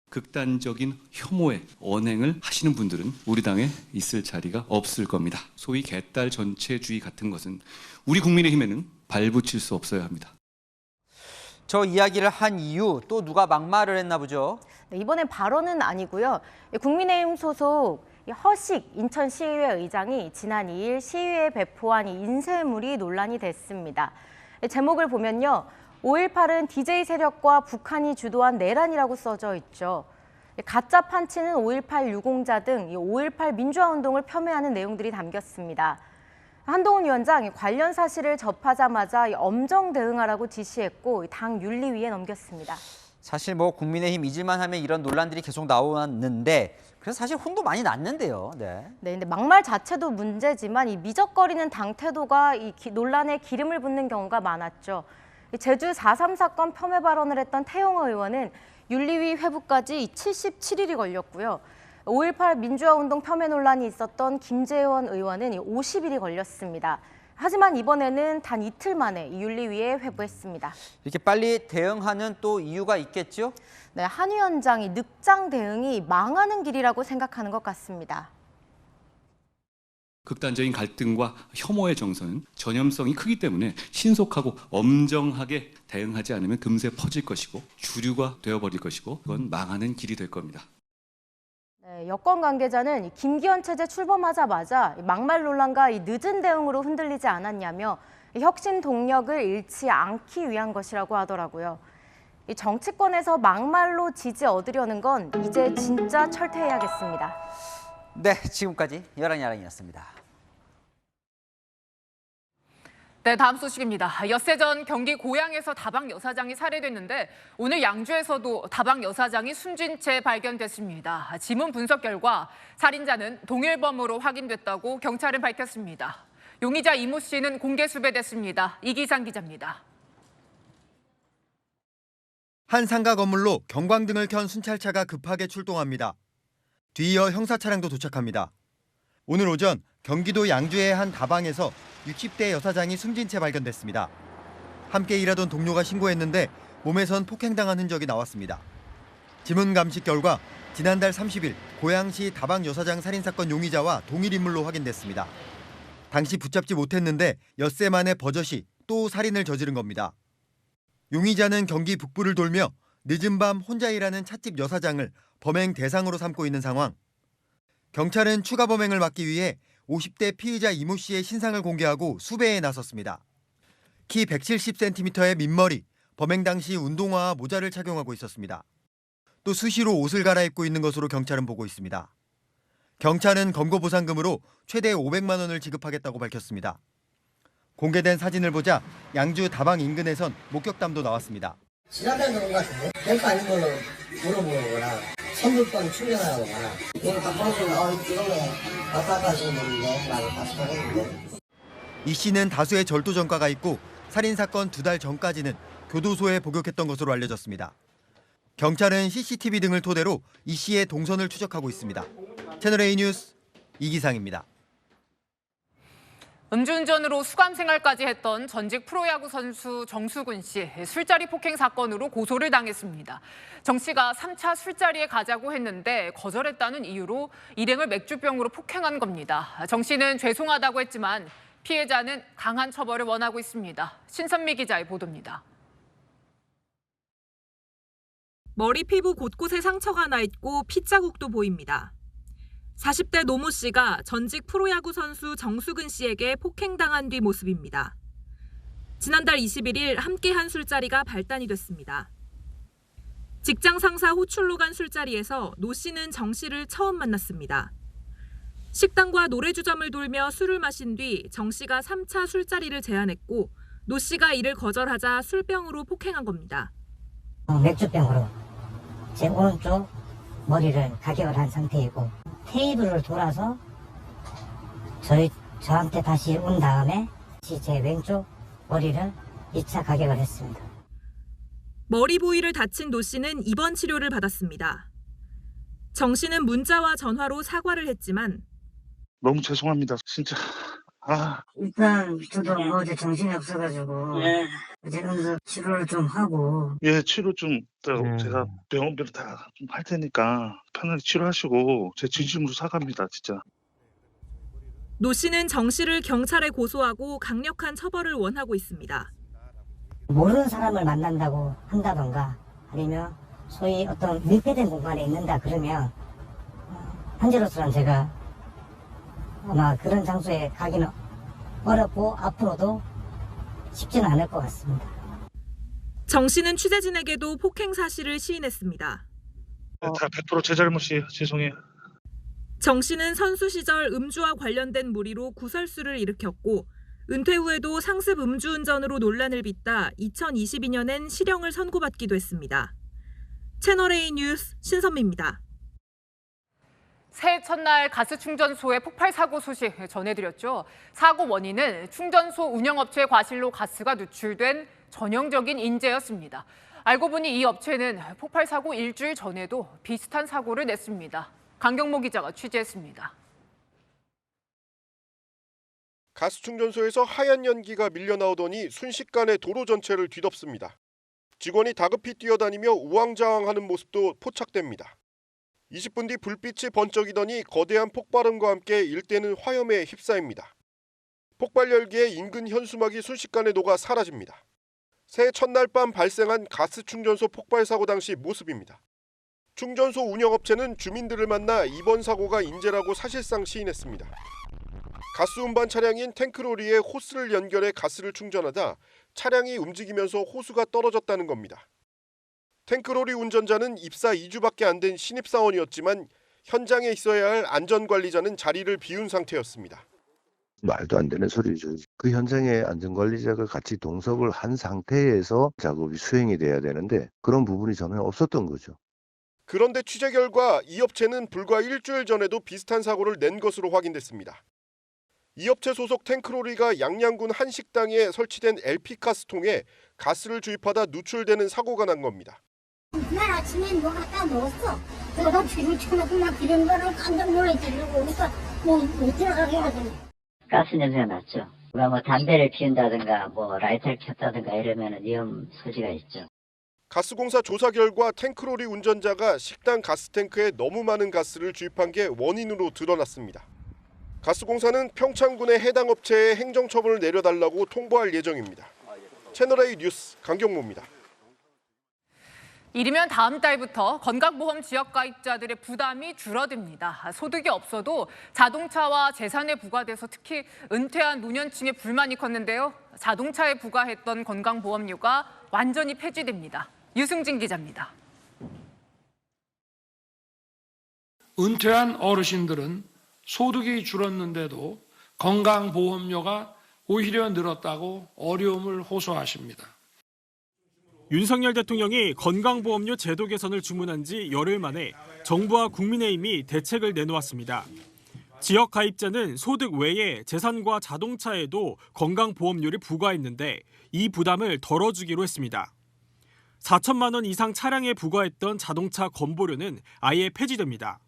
Speaker 9: 극단적인 혐오의 언행을 하시는 분들은 우리 당에 있을 자리가 없을 겁니다. 소위 개딸 전체주의 같은 것은 우리 국민의힘에는 발붙일 수 없어야 합니다.
Speaker 1: 저 이야기를 한 이유 또 누가 막말을 했나 보죠?
Speaker 6: 네, 이번엔 발언은 아니고요. 국민의힘 소속 허식 인천시의회 의장이 지난 2일 시위에 배포한 인쇄물이 논란이 됐습니다. 제목을 보면요. 5.18은 DJ 세력과 북한이 주도한 내란이라고 써져 있죠. 가짜 판치는 5.18 유공자 등 5.18 민주화운동을 폄훼하는 내용들이 담겼습니다. 한동훈 위원장 관련 사실을 접하자마자 엄정 대응하라고 지시했고 당 윤리위에 넘겼습니다.
Speaker 1: 사실 뭐 국민의힘 잊을만 하면 이런 논란들이 계속 나왔는데 그래서 사실 혼도 많이 났는데요. 네,
Speaker 6: 근데 막말 자체도 문제지만 이 미적거리는 당 태도가 이 논란에 기름을 붓는 경우가 많았죠. 제주 4.3 사건 폄훼 발언을 했던 태용호 의원은 윤리위 회부까지 77일이 걸렸고요. 5.18 민주화운동 폄훼 논란이 있었던 김재원 의원은 50일이 걸렸습니다. 하지만 이번에는 단 이틀 만에 윤리위에 회부했습니다.
Speaker 1: 이렇게 빨리 대응하는 또 이유가 있겠죠?
Speaker 6: 네, 한 위원장이 늑장 대응이 망하는 길이라고 생각하는 것 같습니다.
Speaker 9: 극단적인 갈등과 혐오의 정서는 전염성이 크기 때문에 신속하고 엄정하게 대응하지 않으면 금세 퍼질 것이고 주류가 되어버릴 것이고 그건 망하는 길이 될 겁니다.
Speaker 6: 네, 여권 관계자는 김기현 체제 출범하자마자 막말 논란과 늦은 대응으로 흔들리지 않았냐며 혁신 동력을 잃지 않기 위한 것이라고 하더라고요. 정치권에서 막말로 지지 얻으려는 건 이제 진짜 철퇴해야겠습니다.
Speaker 1: 네, 지금까지 여랑야랑이었습니다.
Speaker 3: 네, 다음 소식입니다. 엿새 전 경기 고양에서 다방 여사장이 살해됐는데 오늘 양주에서도 다방 여사장이 숨진 채 발견됐습니다. 지문 분석 결과 살인자는 동일범으로 확인됐다고 경찰은 밝혔습니다. 용의자 이모 씨는 공개 수배됐습니다. 이기상 기자입니다.
Speaker 8: 한 상가 건물로 경광등을 켠 순찰차가 급하게 출동합니다. 뒤이어 형사차량도 도착합니다. 오늘 오전 경기도 양주의 한 다방에서 60대 여사장이 숨진 채 발견됐습니다. 함께 일하던 동료가 신고했는데 몸에선 폭행당한 흔적이 나왔습니다. 지문 감식 결과 지난달 30일 고양시 다방 여사장 살인사건 용의자와 동일 인물로 확인됐습니다. 당시 붙잡지 못했는데 엿새 만에 버젓이 또 살인을 저지른 겁니다. 용의자는 경기 북부를 돌며 늦은 밤 혼자 일하는 찻집 여사장을 범행 대상으로 삼고 있는 상황. 경찰은 추가 범행을 막기 위해 50대 피의자 이모 씨의 신상을 공개하고 수배에 나섰습니다. 키 170cm의 민머리, 범행 당시 운동화와 모자를 착용하고 있었습니다. 또 수시로 옷을 갈아입고 있는 것으로 경찰은 보고 있습니다. 경찰은 검거보상금으로 최대 500만 원을 지급하겠다고 밝혔습니다. 공개된 사진을 보자 양주 다방 인근에선 목격담도 나왔습니다.
Speaker 10: 지난달에 그런 것 같은데? 별거 아닌 걸로 물어보는 거나 선물권 충전하는 거나 이거 바빠서 이거는 왔다 갔다 하시는 분인데 라고 다시 전했는데
Speaker 8: 이 씨는 다수의 절도 전과가 있고 살인사건 2달 전까지는 교도소에 복역했던 것으로 알려졌습니다. 경찰은 CCTV 등을 토대로 이 씨의 동선을 추적하고 있습니다. 채널A 뉴스 이기상입니다.
Speaker 3: 음주운전으로 수감생활까지 했던 전직 프로야구 선수 정수근 씨 술자리 폭행 사건으로 고소를 당했습니다. 정 씨가 3차 술자리에 가자고 했는데 거절했다는 이유로 일행을 맥주병으로 폭행한 겁니다. 정 씨는 죄송하다고 했지만 피해자는 강한 처벌을 원하고 있습니다. 신선미 기자의 보도입니다.
Speaker 4: 머리 피부 곳곳에 상처가 나 있고 핏자국도 보입니다. 40대 노모 씨가 전직 프로야구 선수 정수근 씨에게 폭행당한 뒤 모습입니다. 지난달 21일 함께한 술자리가 발단이 됐습니다. 직장 상사 호출로 간 술자리에서 노 씨는 정 씨를 처음 만났습니다. 식당과 노래주점을 돌며 술을 마신 뒤 정 씨가 3차 술자리를 제안했고 노 씨가 이를 거절하자 술병으로 폭행한 겁니다.
Speaker 11: 맥주병으로 제 오른쪽 머리를 가격을 한 상태이고 테이블을 돌아서 저한테 다시 온 다음에 제 왼쪽 머리를 2차 가격을 했습니다.
Speaker 4: 머리 부위를 다친 노 씨는 입원 치료를 받았습니다. 정 씨는 문자와 전화로 사과를 했지만
Speaker 12: 너무 죄송합니다. 진짜.
Speaker 11: 일단 저도 어제 정신이 없어가지고 어제 응급 치료를 좀 하고
Speaker 12: 예, 치료 좀 제가 병원비로 다 좀 할 테니까 편하게 치료하시고 제 진심으로 사과합니다. 진짜.
Speaker 4: 노 씨는 정 씨를 경찰에 고소하고 강력한 처벌을 원하고 있습니다.
Speaker 11: 모르는 사람을 만난다고 한다던가 아니면 소위 어떤 밀폐된 공간에 있는다 그러면 현재로서는 제가 아마 그런 장소에 가기는 어렵고 앞으로도 쉽지는 않을 것 같습니다.
Speaker 4: 정 씨는 취재진에게도 폭행 사실을 시인했습니다.
Speaker 12: 다 100% 제 잘못이에요. 죄송해요.
Speaker 4: 정 씨는 선수 시절 음주와 관련된 무리로 구설수를 일으켰고 은퇴 후에도 상습 음주운전으로 논란을 빚다 2022년엔 실형을 선고받기도 했습니다. 채널A 뉴스 신선미입니다.
Speaker 3: 새해 첫날 가스 충전소의 폭발 사고 소식 전해드렸죠. 사고 원인은 충전소 운영업체의 과실로 가스가 누출된 전형적인 인재였습니다. 알고 보니 이 업체는 폭발 사고 일주일 전에도 비슷한 사고를 냈습니다. 강경모 기자가 취재했습니다.
Speaker 14: 가스충전소에서 하얀 연기가 밀려나오더니 순식간에 도로 전체를 뒤덮습니다. 직원이 다급히 뛰어다니며 우왕좌왕하는 모습도 포착됩니다. 20분 뒤 불빛이 번쩍이더니 거대한 폭발음과 함께 일대는 화염에 휩싸입니다. 폭발 열기에 인근 현수막이 순식간에 녹아 사라집니다. 새해 첫날 밤 발생한 가스충전소 폭발 사고 당시 모습입니다. 충전소 운영업체는 주민들을 만나 이번 사고가 인재라고 사실상 시인했습니다. 가스 운반 차량인 탱크로리에 호스를 연결해 가스를 충전하다 차량이 움직이면서 호수가 떨어졌다는 겁니다. 탱크로리 운전자는 입사 2주밖에 안 된 신입사원이었지만 현장에 있어야 할 안전관리자는 자리를 비운 상태였습니다.
Speaker 15: 말도 안 되는 소리죠. 그 현장에 안전관리자가 같이 동석을 한 상태에서 작업이 수행이 돼야 되는데 그런 부분이 전혀 없었던 거죠.
Speaker 14: 그런데 취재 결과 이 업체는 불과 일주일 전에도 비슷한 사고를 낸 것으로 확인됐습니다. 이 업체 소속 탱크로리가 양양군 한 식당에 설치된 LP가스통에 가스를 주입하다 누출되는 사고가 난 겁니다.
Speaker 16: 그날 아침에 뭐 갖다 먹었어. 그러다 뒤를 쳐놓고 막 기름 거를 깜짝 놀라더라고. 그러니까 못 들어가게 하더니.
Speaker 11: 가스 냄새가 났죠. 누가 뭐 담배를 피운다든가 뭐 라이터를 켰다든가 이러면 위험 소지가 있죠.
Speaker 14: 가스공사 조사 결과 탱크로리 운전자가 식당 가스탱크에 너무 많은 가스를 주입한 게 원인으로 드러났습니다. 가스공사는 평창군의 해당 업체에 행정처분을 내려달라고 통보할 예정입니다. 채널A 뉴스 강경모입니다.
Speaker 3: 이르면 다음 달부터 건강보험 지역가입자들의 부담이 줄어듭니다. 소득이 없어도 자동차와 재산에 부과돼서 특히 은퇴한 노년층의 불만이 컸는데요. 자동차에 부과했던 건강보험료가 완전히 폐지됩니다. 유승진 기자입니다.
Speaker 17: 은퇴한 어르신들은 소득이 줄었는데도 건강보험료가 오히려 늘었다고 어려움을 호소하십니다.
Speaker 19: 윤석열 대통령이 건강보험료 제도 개선을 주문한 지 열흘 만에 정부와 국민의힘이 대책을 내놓았습니다. 지역 가입자는 소득 외에 재산과 자동차에도 건강보험료를 부과했는데 이 부담을 덜어주기로 했습니다. 4천만 원 이상 차량에 부과했던 자동차 건보료는 아예 폐지됩니다.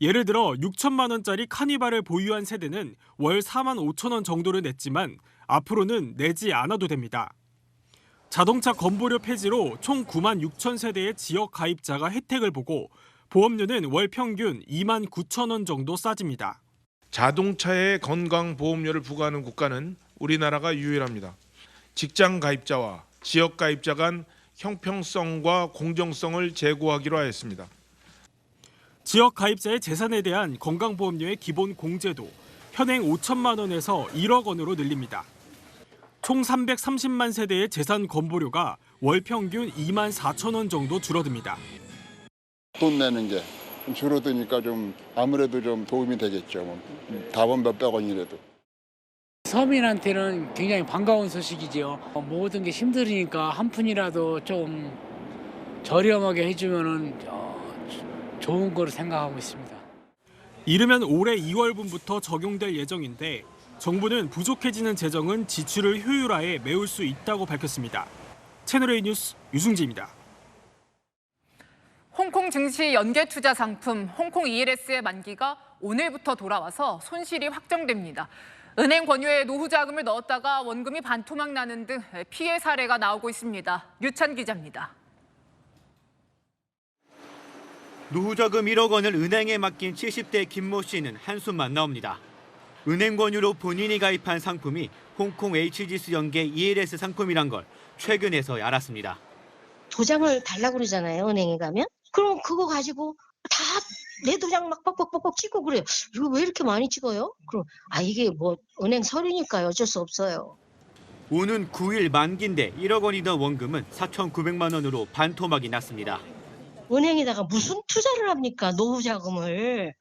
Speaker 19: 예를 들어 6천만 원짜리 카니발을 보유한 세대는 월 4만 5천 원 정도를 냈지만 앞으로는 내지 않아도 됩니다. 자동차 건보료 폐지로 총 9만 6천 세대의 지역 가입자가 혜택을 보고 보험료는 월 평균 2만 9천 원 정도 싸집니다.
Speaker 26: 자동차에 건강보험료를 부과하는 국가는 우리나라가 유일합니다. 직장 가입자와 지역 가입자 간 형평성과 공정성을 제고하기로 하였습니다.
Speaker 19: 지역 가입자의 재산에 대한 건강보험료의 기본 공제도 현행 5천만 원에서 1억 원으로 늘립니다. 총 330만 세대의 재산 건보료가 월 평균 2만 4천 원 정도 줄어듭니다.
Speaker 27: 돈 내는 게 줄어드니까 좀 아무래도 좀 도움이 되겠죠. 답은 몇백 원이라도.
Speaker 28: 서민한테는 굉장히 반가운 소식이죠. 모든 게 힘드니까 한 푼이라도 좀 저렴하게 해주면은 좋은 거로 생각하고 있습니다.
Speaker 19: 이르면 올해 2월분부터 적용될 예정인데 정부는 부족해지는 재정은 지출을 효율화해 메울 수 있다고 밝혔습니다. 채널A 뉴스 유승지입니다.
Speaker 3: 홍콩 증시 연계 투자 상품 홍콩 ELS의 만기가 오늘부터 돌아와서 손실이 확정됩니다. 은행 권유에 노후 자금을 넣었다가 원금이 반토막 나는 등 피해 사례가 나오고 있습니다. 류찬 기자입니다.
Speaker 29: 노후 자금 1억 원을 은행에 맡긴 70대 김모 씨는 한숨만 나옵니다. 은행 권유로 본인이 가입한 상품이 홍콩 H지수 연계 ELS 상품이란 걸 최근에서야 알았습니다.
Speaker 30: 도장을 달라고 그러잖아요, 은행에 가면. 그럼 그거 가지고 다 내 도장 막 뻑뻑뻑뻑 찍고 그래요. 이거 왜 이렇게 많이 찍어요? 그럼 이게 뭐 은행 서류니까요. 어쩔 수 없어요.
Speaker 29: 오는 9일 만기인데 1억 원이던 원금은 4,900만 원으로 반토막이 났습니다.
Speaker 30: 은행에다가 무슨 투자를 합니까? 노후 자금을.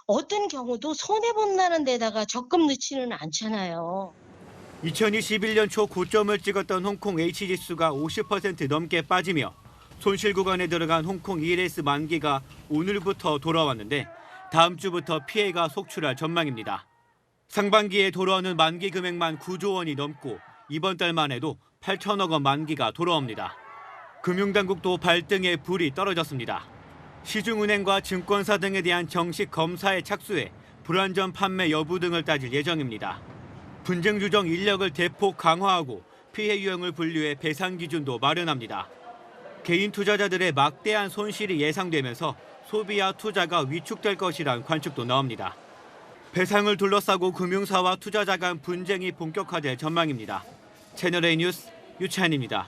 Speaker 30: 어떤 경우도 손해본다는 데다가 적금 넣지는 않잖아요.
Speaker 29: 2021년 초 고점을 찍었던 홍콩 H지수가 50% 넘게 빠지며 손실 구간에 들어간 홍콩 ELS 만기가 오늘부터 돌아왔는데 다음 주부터 피해가 속출할 전망입니다. 상반기에 돌아오는 만기 금액만 9조 원이 넘고 이번 달만 해도 8천억 원 만기가 돌아옵니다. 금융당국도 발등에 불이 떨어졌습니다. 시중은행과 증권사 등에 대한 정식 검사에 착수해 불안전 판매 여부 등을 따질 예정입니다. 분쟁 조정 인력을 대폭 강화하고 피해 유형을 분류해 배상 기준도 마련합니다. 개인 투자자들의 막대한 손실이 예상되면서 소비와 투자가 위축될 것이란 관측도 나옵니다. 배상을 둘러싸고 금융사와 투자자 간 분쟁이 본격화될 전망입니다. 채널A 뉴스 유찬입니다.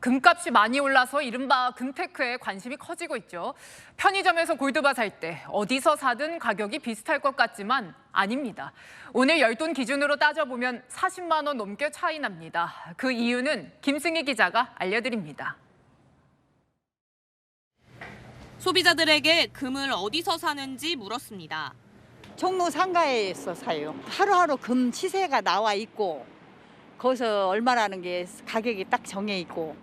Speaker 3: 금값이 많이 올라서 이른바 금테크에 관심이 커지고 있죠. 편의점에서 골드바 살 때 어디서 사든 가격이 비슷할 것 같지만 아닙니다. 오늘 열돈 기준으로 따져보면 40만 원 넘게 차이 납니다. 그 이유는 김승희 기자가 알려드립니다.
Speaker 4: 소비자들에게 금을 어디서 사는지 물었습니다.
Speaker 2: 종로 상가에서 사요. 하루하루 금 시세가 나와 있고 거기서 얼마라는 게 가격이 딱 정해 있고.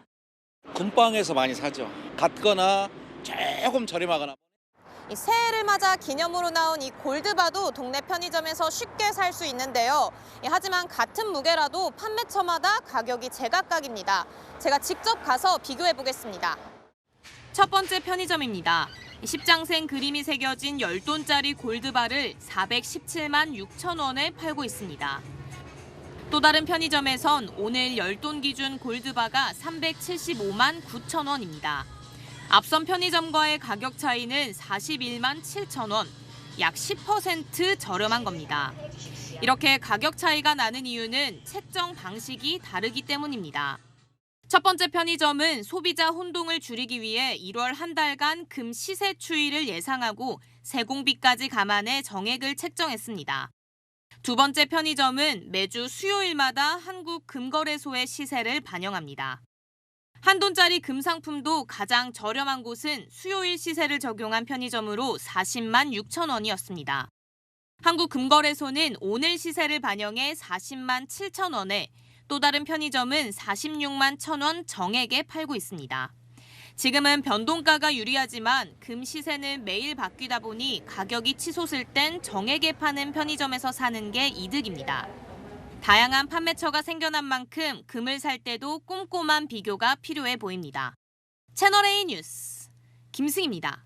Speaker 5: 금방에서 많이 사죠. 같거나 조금 저렴하거나.
Speaker 13: 새해를 맞아 기념으로 나온 이 골드바도 동네 편의점에서 쉽게 살 수 있는데요. 하지만 같은 무게라도 판매처마다 가격이 제각각입니다. 제가 직접 가서 비교해 보겠습니다.
Speaker 4: 첫 번째 편의점입니다. 십장생 그림이 새겨진 10돈짜리 골드바를 417만 6천 원에 팔고 있습니다. 또 다른 편의점에선 오늘 10돈 기준 골드바가 375만 9천 원입니다. 앞선 편의점과의 가격 차이는 41만 7천 원, 약 10% 저렴한 겁니다. 이렇게 가격 차이가 나는 이유는 책정 방식이 다르기 때문입니다. 첫 번째 편의점은 소비자 혼동을 줄이기 위해 1월 한 달간 금 시세 추이를 예상하고 세공비까지 감안해 정액을 책정했습니다. 두 번째 편의점은 매주 수요일마다 한국금거래소의 시세를 반영합니다. 한 돈짜리 금 상품도 가장 저렴한 곳은 수요일 시세를 적용한 편의점으로 40만 6천 원이었습니다. 한국금거래소는 오늘 시세를 반영해 40만 7천 원에 또 다른 편의점은 46만 1천 원 정액에 팔고 있습니다. 지금은 변동가가 유리하지만 금 시세는 매일 바뀌다 보니 가격이 치솟을 땐 정액에 파는 편의점에서 사는 게 이득입니다. 다양한 판매처가 생겨난 만큼 금을 살 때도 꼼꼼한 비교가 필요해 보입니다. 채널A 뉴스 김승희입니다.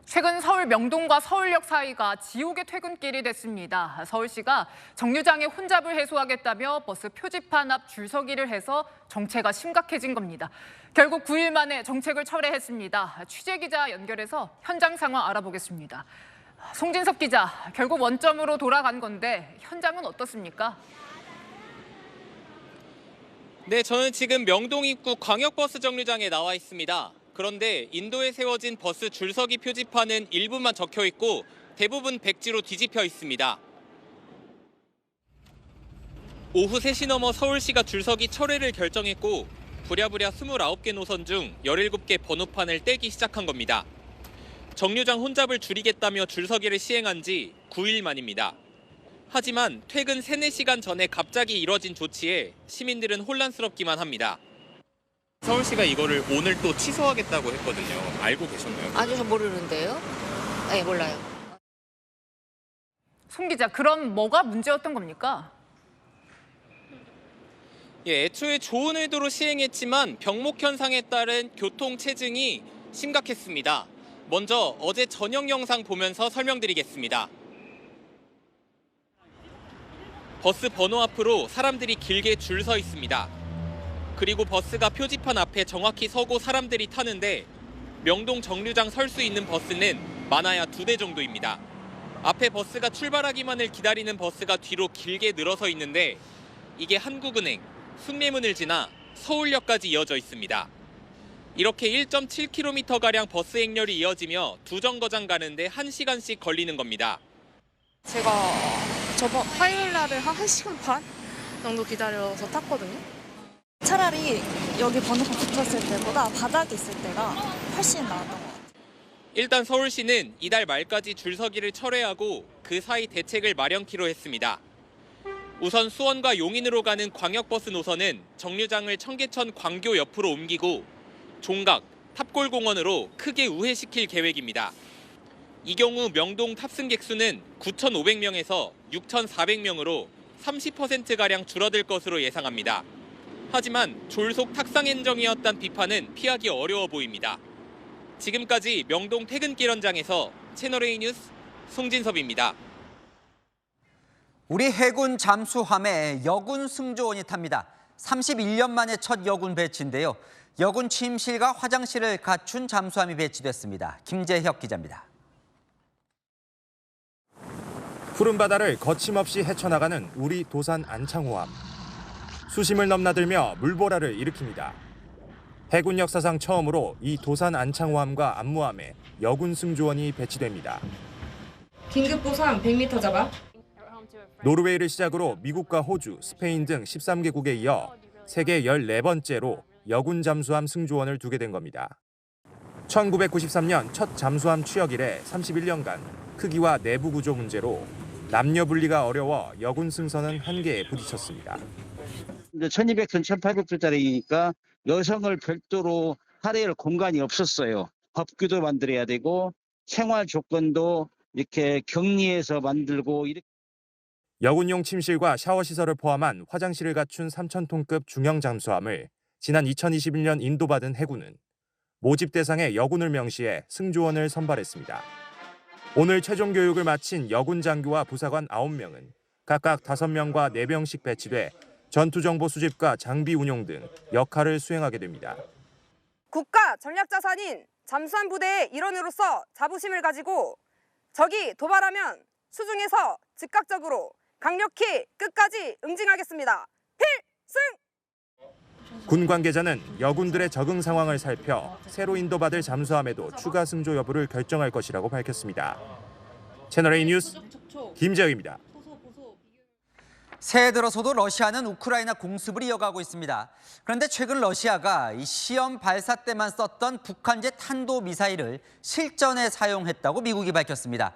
Speaker 3: 최근 서울 명동과 서울역 사이가 지옥의 퇴근길이 됐습니다. 서울시가 정류장의 혼잡을 해소하겠다며 버스 표지판 앞 줄서기를 해서 정체가 심각해진 겁니다. 결국 9일 만에 정책을 철회했습니다. 취재기자 연결해서 현장 상황 알아보겠습니다. 송진섭 기자, 결국 원점으로 돌아간 건데 현장은 어떻습니까?
Speaker 18: 네, 저는 지금 명동 입구 광역버스 정류장에 나와 있습니다. 그런데 인도에 세워진 버스 줄서기 표지판은 일부만 적혀 있고 대부분 백지로 뒤집혀 있습니다. 오후 3시 넘어 서울시가 줄서기 철회를 결정했고 부랴부랴 29개 노선 중 17개 번호판을 떼기 시작한 겁니다. 정류장 혼잡을 줄이겠다며 줄서기를 시행한 지 9일 만입니다. 하지만 퇴근 3, 4시간 전에 갑자기 이뤄진 조치에 시민들은 혼란스럽기만 합니다. 서울시가 이거를 오늘 또 취소하겠다고 했거든요. 알고 계셨나요?
Speaker 20: 아니요, 저 모르는데요. 네, 몰라요.
Speaker 3: 송 기자, 그럼 뭐가 문제였던 겁니까?
Speaker 18: 예, 애초에 좋은 의도로 시행했지만 병목 현상에 따른 교통 체증이 심각했습니다. 먼저 어제 저녁 영상 보면서 설명드리겠습니다. 버스 번호 앞으로 사람들이 길게 줄 서 있습니다. 그리고 버스가 표지판 앞에 정확히 서고 사람들이 타는데 명동 정류장 설 수 있는 버스는 많아야 2대 정도입니다. 앞에 버스가 출발하기만을 기다리는 버스가 뒤로 길게 늘어서 있는데 이게 한국은행, 숭례문을 지나 서울역까지 이어져 있습니다. 이렇게 1.7km가량 버스 행렬이 이어지며 두 정거장 가는데 1시간씩 걸리는 겁니다.
Speaker 21: 제가 저번 화요일 날에 한 1시간 반 정도 기다려서 탔거든요. 차라리 여기 번호판 붙었을 때보다 바닥에 있을 때가 훨씬 나았던 것 같아요.
Speaker 18: 일단 서울시는 이달 말까지 줄서기를 철회하고 그 사이 대책을 마련키로 했습니다. 우선 수원과 용인으로 가는 광역버스 노선은 정류장을 청계천 광교 옆으로 옮기고 종각, 탑골공원으로 크게 우회시킬 계획입니다. 이 경우 명동 탑승객 수는 9,500명에서 6,400명으로 30%가량 줄어들 것으로 예상합니다. 하지만 졸속 탁상 행정이었단 비판은 피하기 어려워 보입니다. 지금까지 명동 퇴근길 현장에서 채널A 뉴스 송진섭입니다.
Speaker 1: 우리 해군 잠수함에 여군 승조원이 탑니다. 31년 만에 첫 여군 배치인데요. 여군 침실과 화장실을 갖춘 잠수함이 배치됐습니다. 김재혁 기자입니다.
Speaker 6: 푸른 바다를 거침없이 헤쳐나가는 우리 도산 안창호함. 수심을 넘나들며 물보라를 일으킵니다. 해군 역사상 처음으로 이 도산 안창호함과 안무함에 여군 승조원이 배치됩니다.
Speaker 7: 긴급 보상 100m 잡아.
Speaker 6: 노르웨이를 시작으로 미국과 호주, 스페인 등 13개국에 이어 세계 14번째로 여군 잠수함 승조원을 두게 된 겁니다. 1993년 첫 잠수함 취역 이래 31년간 크기와 내부 구조 문제로 남녀 분리가 어려워 여군 승선은 한계에 부딪혔습니다.
Speaker 8: 1200톤, 1800톤짜리니까 여성을 별도로 할애할 공간이 없었어요. 법규도 만들어야 되고 생활 조건도 이렇게 격리해서 만들고 이렇게.
Speaker 6: 여군용 침실과 샤워 시설을 포함한 화장실을 갖춘 3,000톤급 중형 잠수함을 지난 2021년 인도받은 해군은 모집 대상에 여군을 명시해 승조원을 선발했습니다. 오늘 최종 교육을 마친 여군 장교와 부사관 9명은 각각 5명과 4명씩 배치돼 전투정보 수집과 장비 운용 등 역할을 수행하게 됩니다.
Speaker 9: 국가 전략자산인 잠수함 부대의 일원으로서 자부심을 가지고 적이 도발하면 수중에서 즉각적으로 강력히 끝까지 응징하겠습니다. 필승!
Speaker 6: 군 관계자는 여군들의 적응 상황을 살펴 새로 인도받을 잠수함에도 추가 승조 여부를 결정할 것이라고 밝혔습니다. 채널A 뉴스 김재혁입니다.
Speaker 1: 새해 들어서도 러시아는 우크라이나 공습을 이어가고 있습니다. 그런데 최근 러시아가 이 시험 발사 때만 썼던 북한제 탄도미사일을 실전에 사용했다고 미국이 밝혔습니다.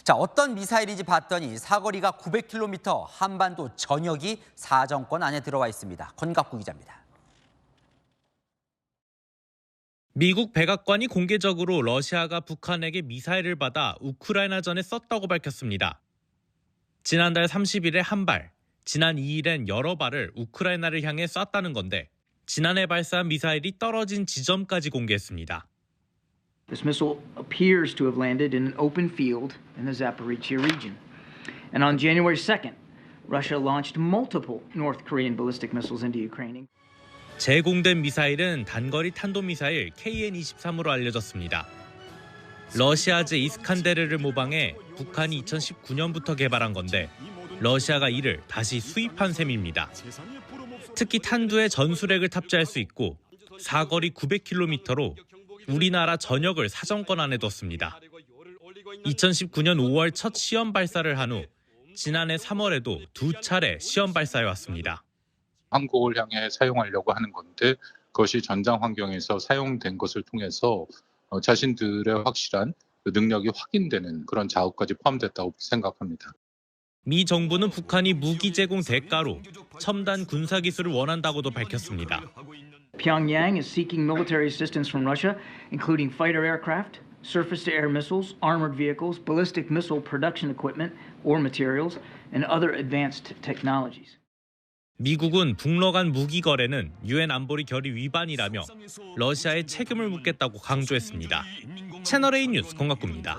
Speaker 1: 자, 어떤 미사일인지 봤더니 사거리가 900km, 한반도 전역이 사정권 안에 들어와 있습니다. 권갑구 기자입니다.
Speaker 10: 미국 백악관이 공개적으로 러시아가 북한에게 미사일을 받아 우크라이나전에 썼다고 밝혔습니다. 지난달 30일에 한 발, 지난 2일엔 여러 발을 우크라이나를 향해 쐈다는 건데 지난해 발사한 미사일이 떨어진 지점까지 공개했습니다.
Speaker 22: This missile appears to have landed in an open field in the Zaporizhzhia region. And on January 2nd, Russia launched multiple North Korean ballistic missiles into Ukraine.
Speaker 10: 제공된 미사일은 단거리 탄도미사일 KN-23으로 알려졌습니다. 러시아제 이스칸데르를 모방해 북한이 2019년부터 개발한 건데 러시아가 이를 다시 수입한 셈입니다. 특히 탄두에 전술핵을 탑재할 수 있고 사거리 900km로 우리나라 전역을 사정권 안에 뒀습니다. 2019년 5월 첫 시험 발사를 한 후 지난해 3월에도 2차례 시험 발사해 왔습니다.
Speaker 23: 한국을 향해 사용하려고 하는 건데 그것이 전장 환경에서 사용된 것을 통해서 자신들의 확실한 능력이 확인되는 그런 작업까지 포함됐다고 생각합니다.
Speaker 10: 미 정부는 북한이 무기 제공 대가로 첨단 군사 기술을 원한다고도 밝혔습니다.
Speaker 22: Pyongyang is seeking military assistance from Russia, including fighter aircraft, surface-to-air missiles, armored vehicles, ballistic missile production equipment or materials, and other advanced technologies.
Speaker 10: 미국은 북러 간 무기 거래는 유엔 안보리 결의 위반이라며 러시아에 책임을 묻겠다고 강조했습니다. 채널A 뉴스 권갑구입니다.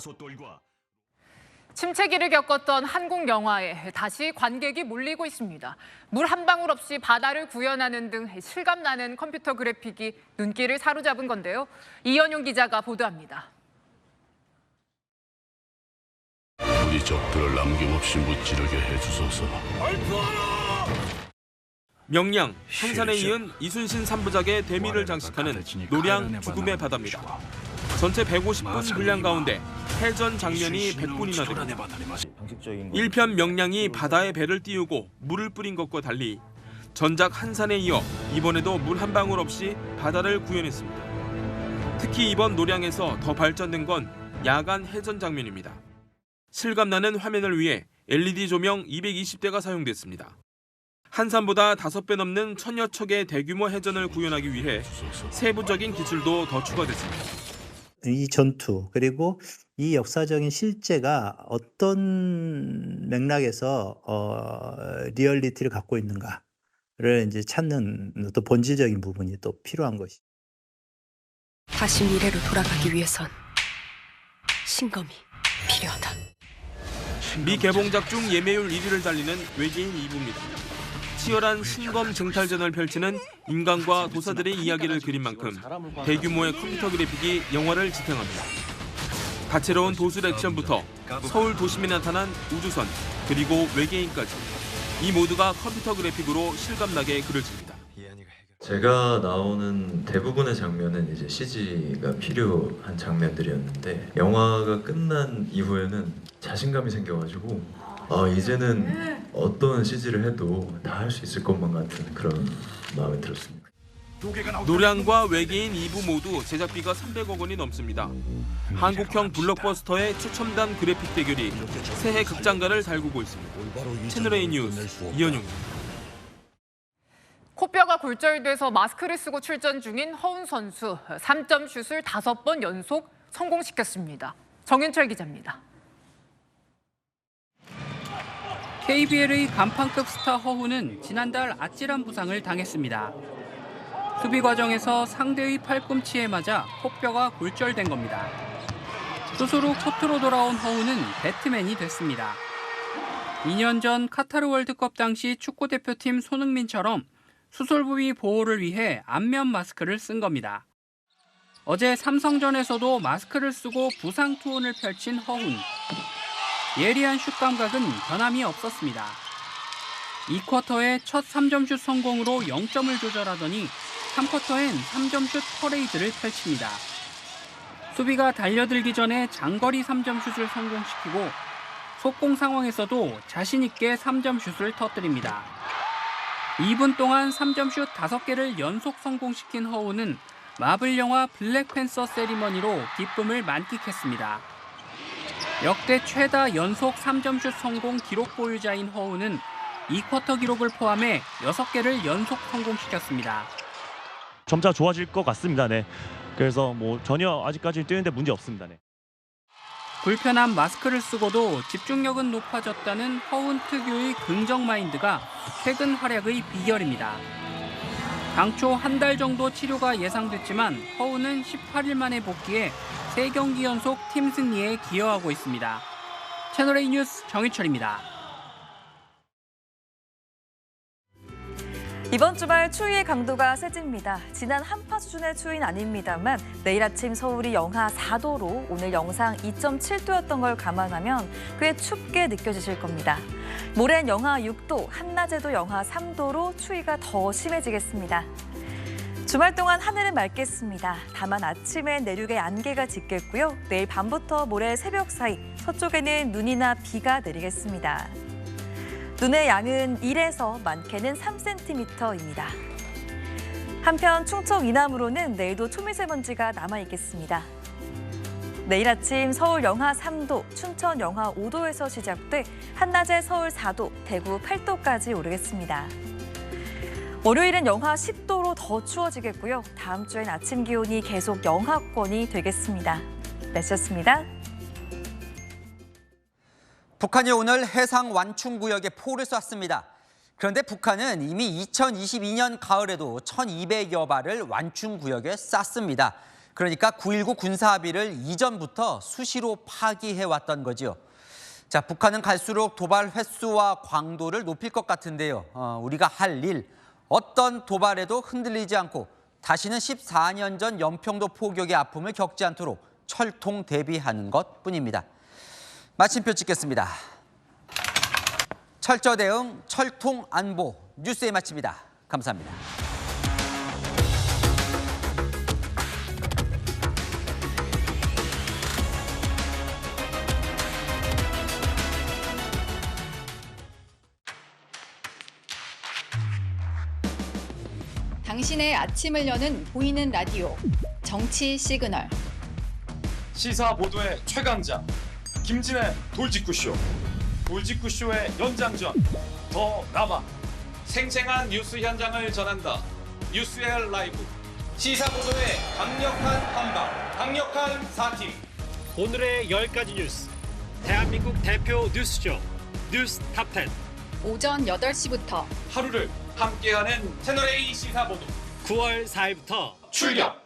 Speaker 3: 침체기를 겪었던 한국 영화에 다시 관객이 몰리고 있습니다. 물 한 방울 없이 바다를 구현하는 등 실감나는 컴퓨터 그래픽이 눈길을 사로잡은 건데요. 이현용 기자가 보도합니다.
Speaker 24: 우리 적들을 남김없이 무찌르게 해주소서.
Speaker 25: 명량, 형산에 이은 이순신 3부작의 대미를 장식하는 노량 죽음의 바다입니다. 전체 150분 분량 가운데 해전 장면이 100분이나 됩니다. 1편 명량이 바다에 배를 띄우고 물을 뿌린 것과 달리 전작 한산에 이어 이번에도 물 한 방울 없이 바다를 구현했습니다. 특히 이번 노량에서 더 발전된 건 야간 해전 장면입니다. 실감나는 화면을 위해 LED 조명 220대가 사용됐습니다. 한산보다 5배 넘는 1000여 척의 대규모 해전을 구현하기 위해 세부적인 기술도 더 추가됐습니다.
Speaker 31: 이 전투 그리고 이 역사적인 실제가 어떤 맥락에서 리얼리티를 갖고 있는가를 이제 찾는 또 본질적인 부분이 또 필요한 것이.
Speaker 32: 다시 미래로 돌아가기 위해선 신검이 필요하다.
Speaker 25: 미개봉작 중 예매율 1위를 달리는 외계인 2부입니다. 치열한 신검 쟁탈전을 펼치는 인간과 도사들의 이야기를 그린 만큼 대규모의 컴퓨터 그래픽이 영화를 지탱합니다. 다채로운 도술 액션부터 서울 도심에 나타난 우주선, 그리고 외계인까지 이 모두가 컴퓨터 그래픽으로 실감나게 그려집니다.
Speaker 11: 제가 나오는 대부분의 장면은 이제 CG가 필요한 장면들이었는데 영화가 끝난 이후에는 자신감이 생겨가지고 이제는 어떤 CG를 해도 다 할 수 있을 것만 같은 그런 마음이 들었습니다.
Speaker 25: 노량과 외계인 2부 모두 제작비가 300억 원이 넘습니다. 한국형 블록버스터의 최첨단 그래픽 대결이 새해 극장가를 달구고 있습니다. 채널A 뉴스 이현용입니다.
Speaker 3: 코뼈가 골절돼서 마스크를 쓰고 출전 중인 허운 선수. 3점 슛을 5번 연속 성공시켰습니다. 정윤철 기자입니다.
Speaker 12: KBL의 간판급 스타 허훈은 지난달 아찔한 부상을 당했습니다. 수비 과정에서 상대의 팔꿈치에 맞아 코뼈가 골절된 겁니다. 수술 후 코트로 돌아온 허훈은 배트맨이 됐습니다. 2년 전 카타르 월드컵 당시 축구대표팀 손흥민처럼 수술 부위 보호를 위해 안면 마스크를 쓴 겁니다. 어제 삼성전에서도 마스크를 쓰고 부상 투혼을 펼친 허훈. 예리한 슛 감각은 변함이 없었습니다. 2쿼터에 첫 3점 슛 성공으로 0점을 조절하더니 3쿼터엔 3점 슛 퍼레이드를 펼칩니다. 수비가 달려들기 전에 장거리 3점 슛을 성공시키고 속공 상황에서도 자신 있게 3점 슛을 터뜨립니다. 2분 동안 3점 슛 5개를 연속 성공시킨 허훈은 마블 영화 블랙팬서 세리머니로 기쁨을 만끽했습니다. 역대 최다 연속 3점 슛 성공 기록 보유자인 허훈은 2쿼터 기록을 포함해 6개를 연속 성공시켰습니다.
Speaker 14: 점차 좋아질 것 같습니다. 네. 그래서 전혀 아직까지 뛰는데 문제 없습니다. 네.
Speaker 12: 불편한 마스크를 쓰고도 집중력은 높아졌다는 허훈 특유의 긍정 마인드가 최근 활약의 비결입니다. 당초 한 달 정도 치료가 예상됐지만 허훈은 18일 만에 복귀해 3경기 연속 팀 승리에 기여하고 있습니다. 채널A 뉴스 정희철입니다.
Speaker 15: 이번 주말 추위의 강도가 세집니다. 지난 한파 수준의 추위는 아닙니다만 내일 아침 서울이 영하 4도로 오늘 영상 2.7도였던 걸 감안하면 꽤 춥게 느껴지실 겁니다. 모레는 영하 6도, 한낮에도 영하 3도로 추위가 더 심해지겠습니다. 주말 동안 하늘은 맑겠습니다. 다만 아침엔 내륙에 안개가 짙겠고요. 내일 밤부터 모레 새벽 사이 서쪽에는 눈이나 비가 내리겠습니다. 눈의 양은 1에서 많게는 3cm입니다. 한편 충청 이남으로는 내일도 초미세먼지가 남아있겠습니다. 내일 아침 서울 영하 3도, 춘천 영하 5도에서 시작돼 한낮에 서울 4도, 대구 8도까지 오르겠습니다. 월요일은 영하 10도로 더 추워지겠고요. 다음 주엔 아침 기온이 계속 영하권이 되겠습니다. 날씨였습니다.
Speaker 1: 북한이 오늘 해상 완충구역에 포를 쐈습니다. 그런데 북한은 이미 2022년 가을에도 1,200여 발을 완충구역에 쐈습니다. 그러니까 9.19 군사합의를 이전부터 수시로 파기해왔던 거죠. 자, 북한은 갈수록 도발 횟수와 광도를 높일 것 같은데요. 우리가 할 일, 어떤 도발에도 흔들리지 않고 다시는 14년 전 연평도 포격의 아픔을 겪지 않도록 철통 대비하는 것뿐입니다. 마침표 찍겠습니다. 철저 대응, 철통 안보, 뉴스에 마칩니다. 감사합니다.
Speaker 16: 당신의 아침을 여는 보이는 라디오, 정치 시그널.
Speaker 17: 시사 보도의 최강자, 김진애 돌직구쇼. 돌직구쇼의 연장전, 더 남아. 생생한 뉴스 현장을 전한다. 뉴스엘 라이브. 시사 보도의 강력한 한방, 강력한 사팀.
Speaker 19: 오늘의 10가지 뉴스. 대한민국 대표 뉴스쇼, 뉴스 탑10.
Speaker 16: 오전 8시부터
Speaker 17: 하루를 함께하는 채널A 시사 보도.
Speaker 19: 9월 4일부터
Speaker 17: 출격!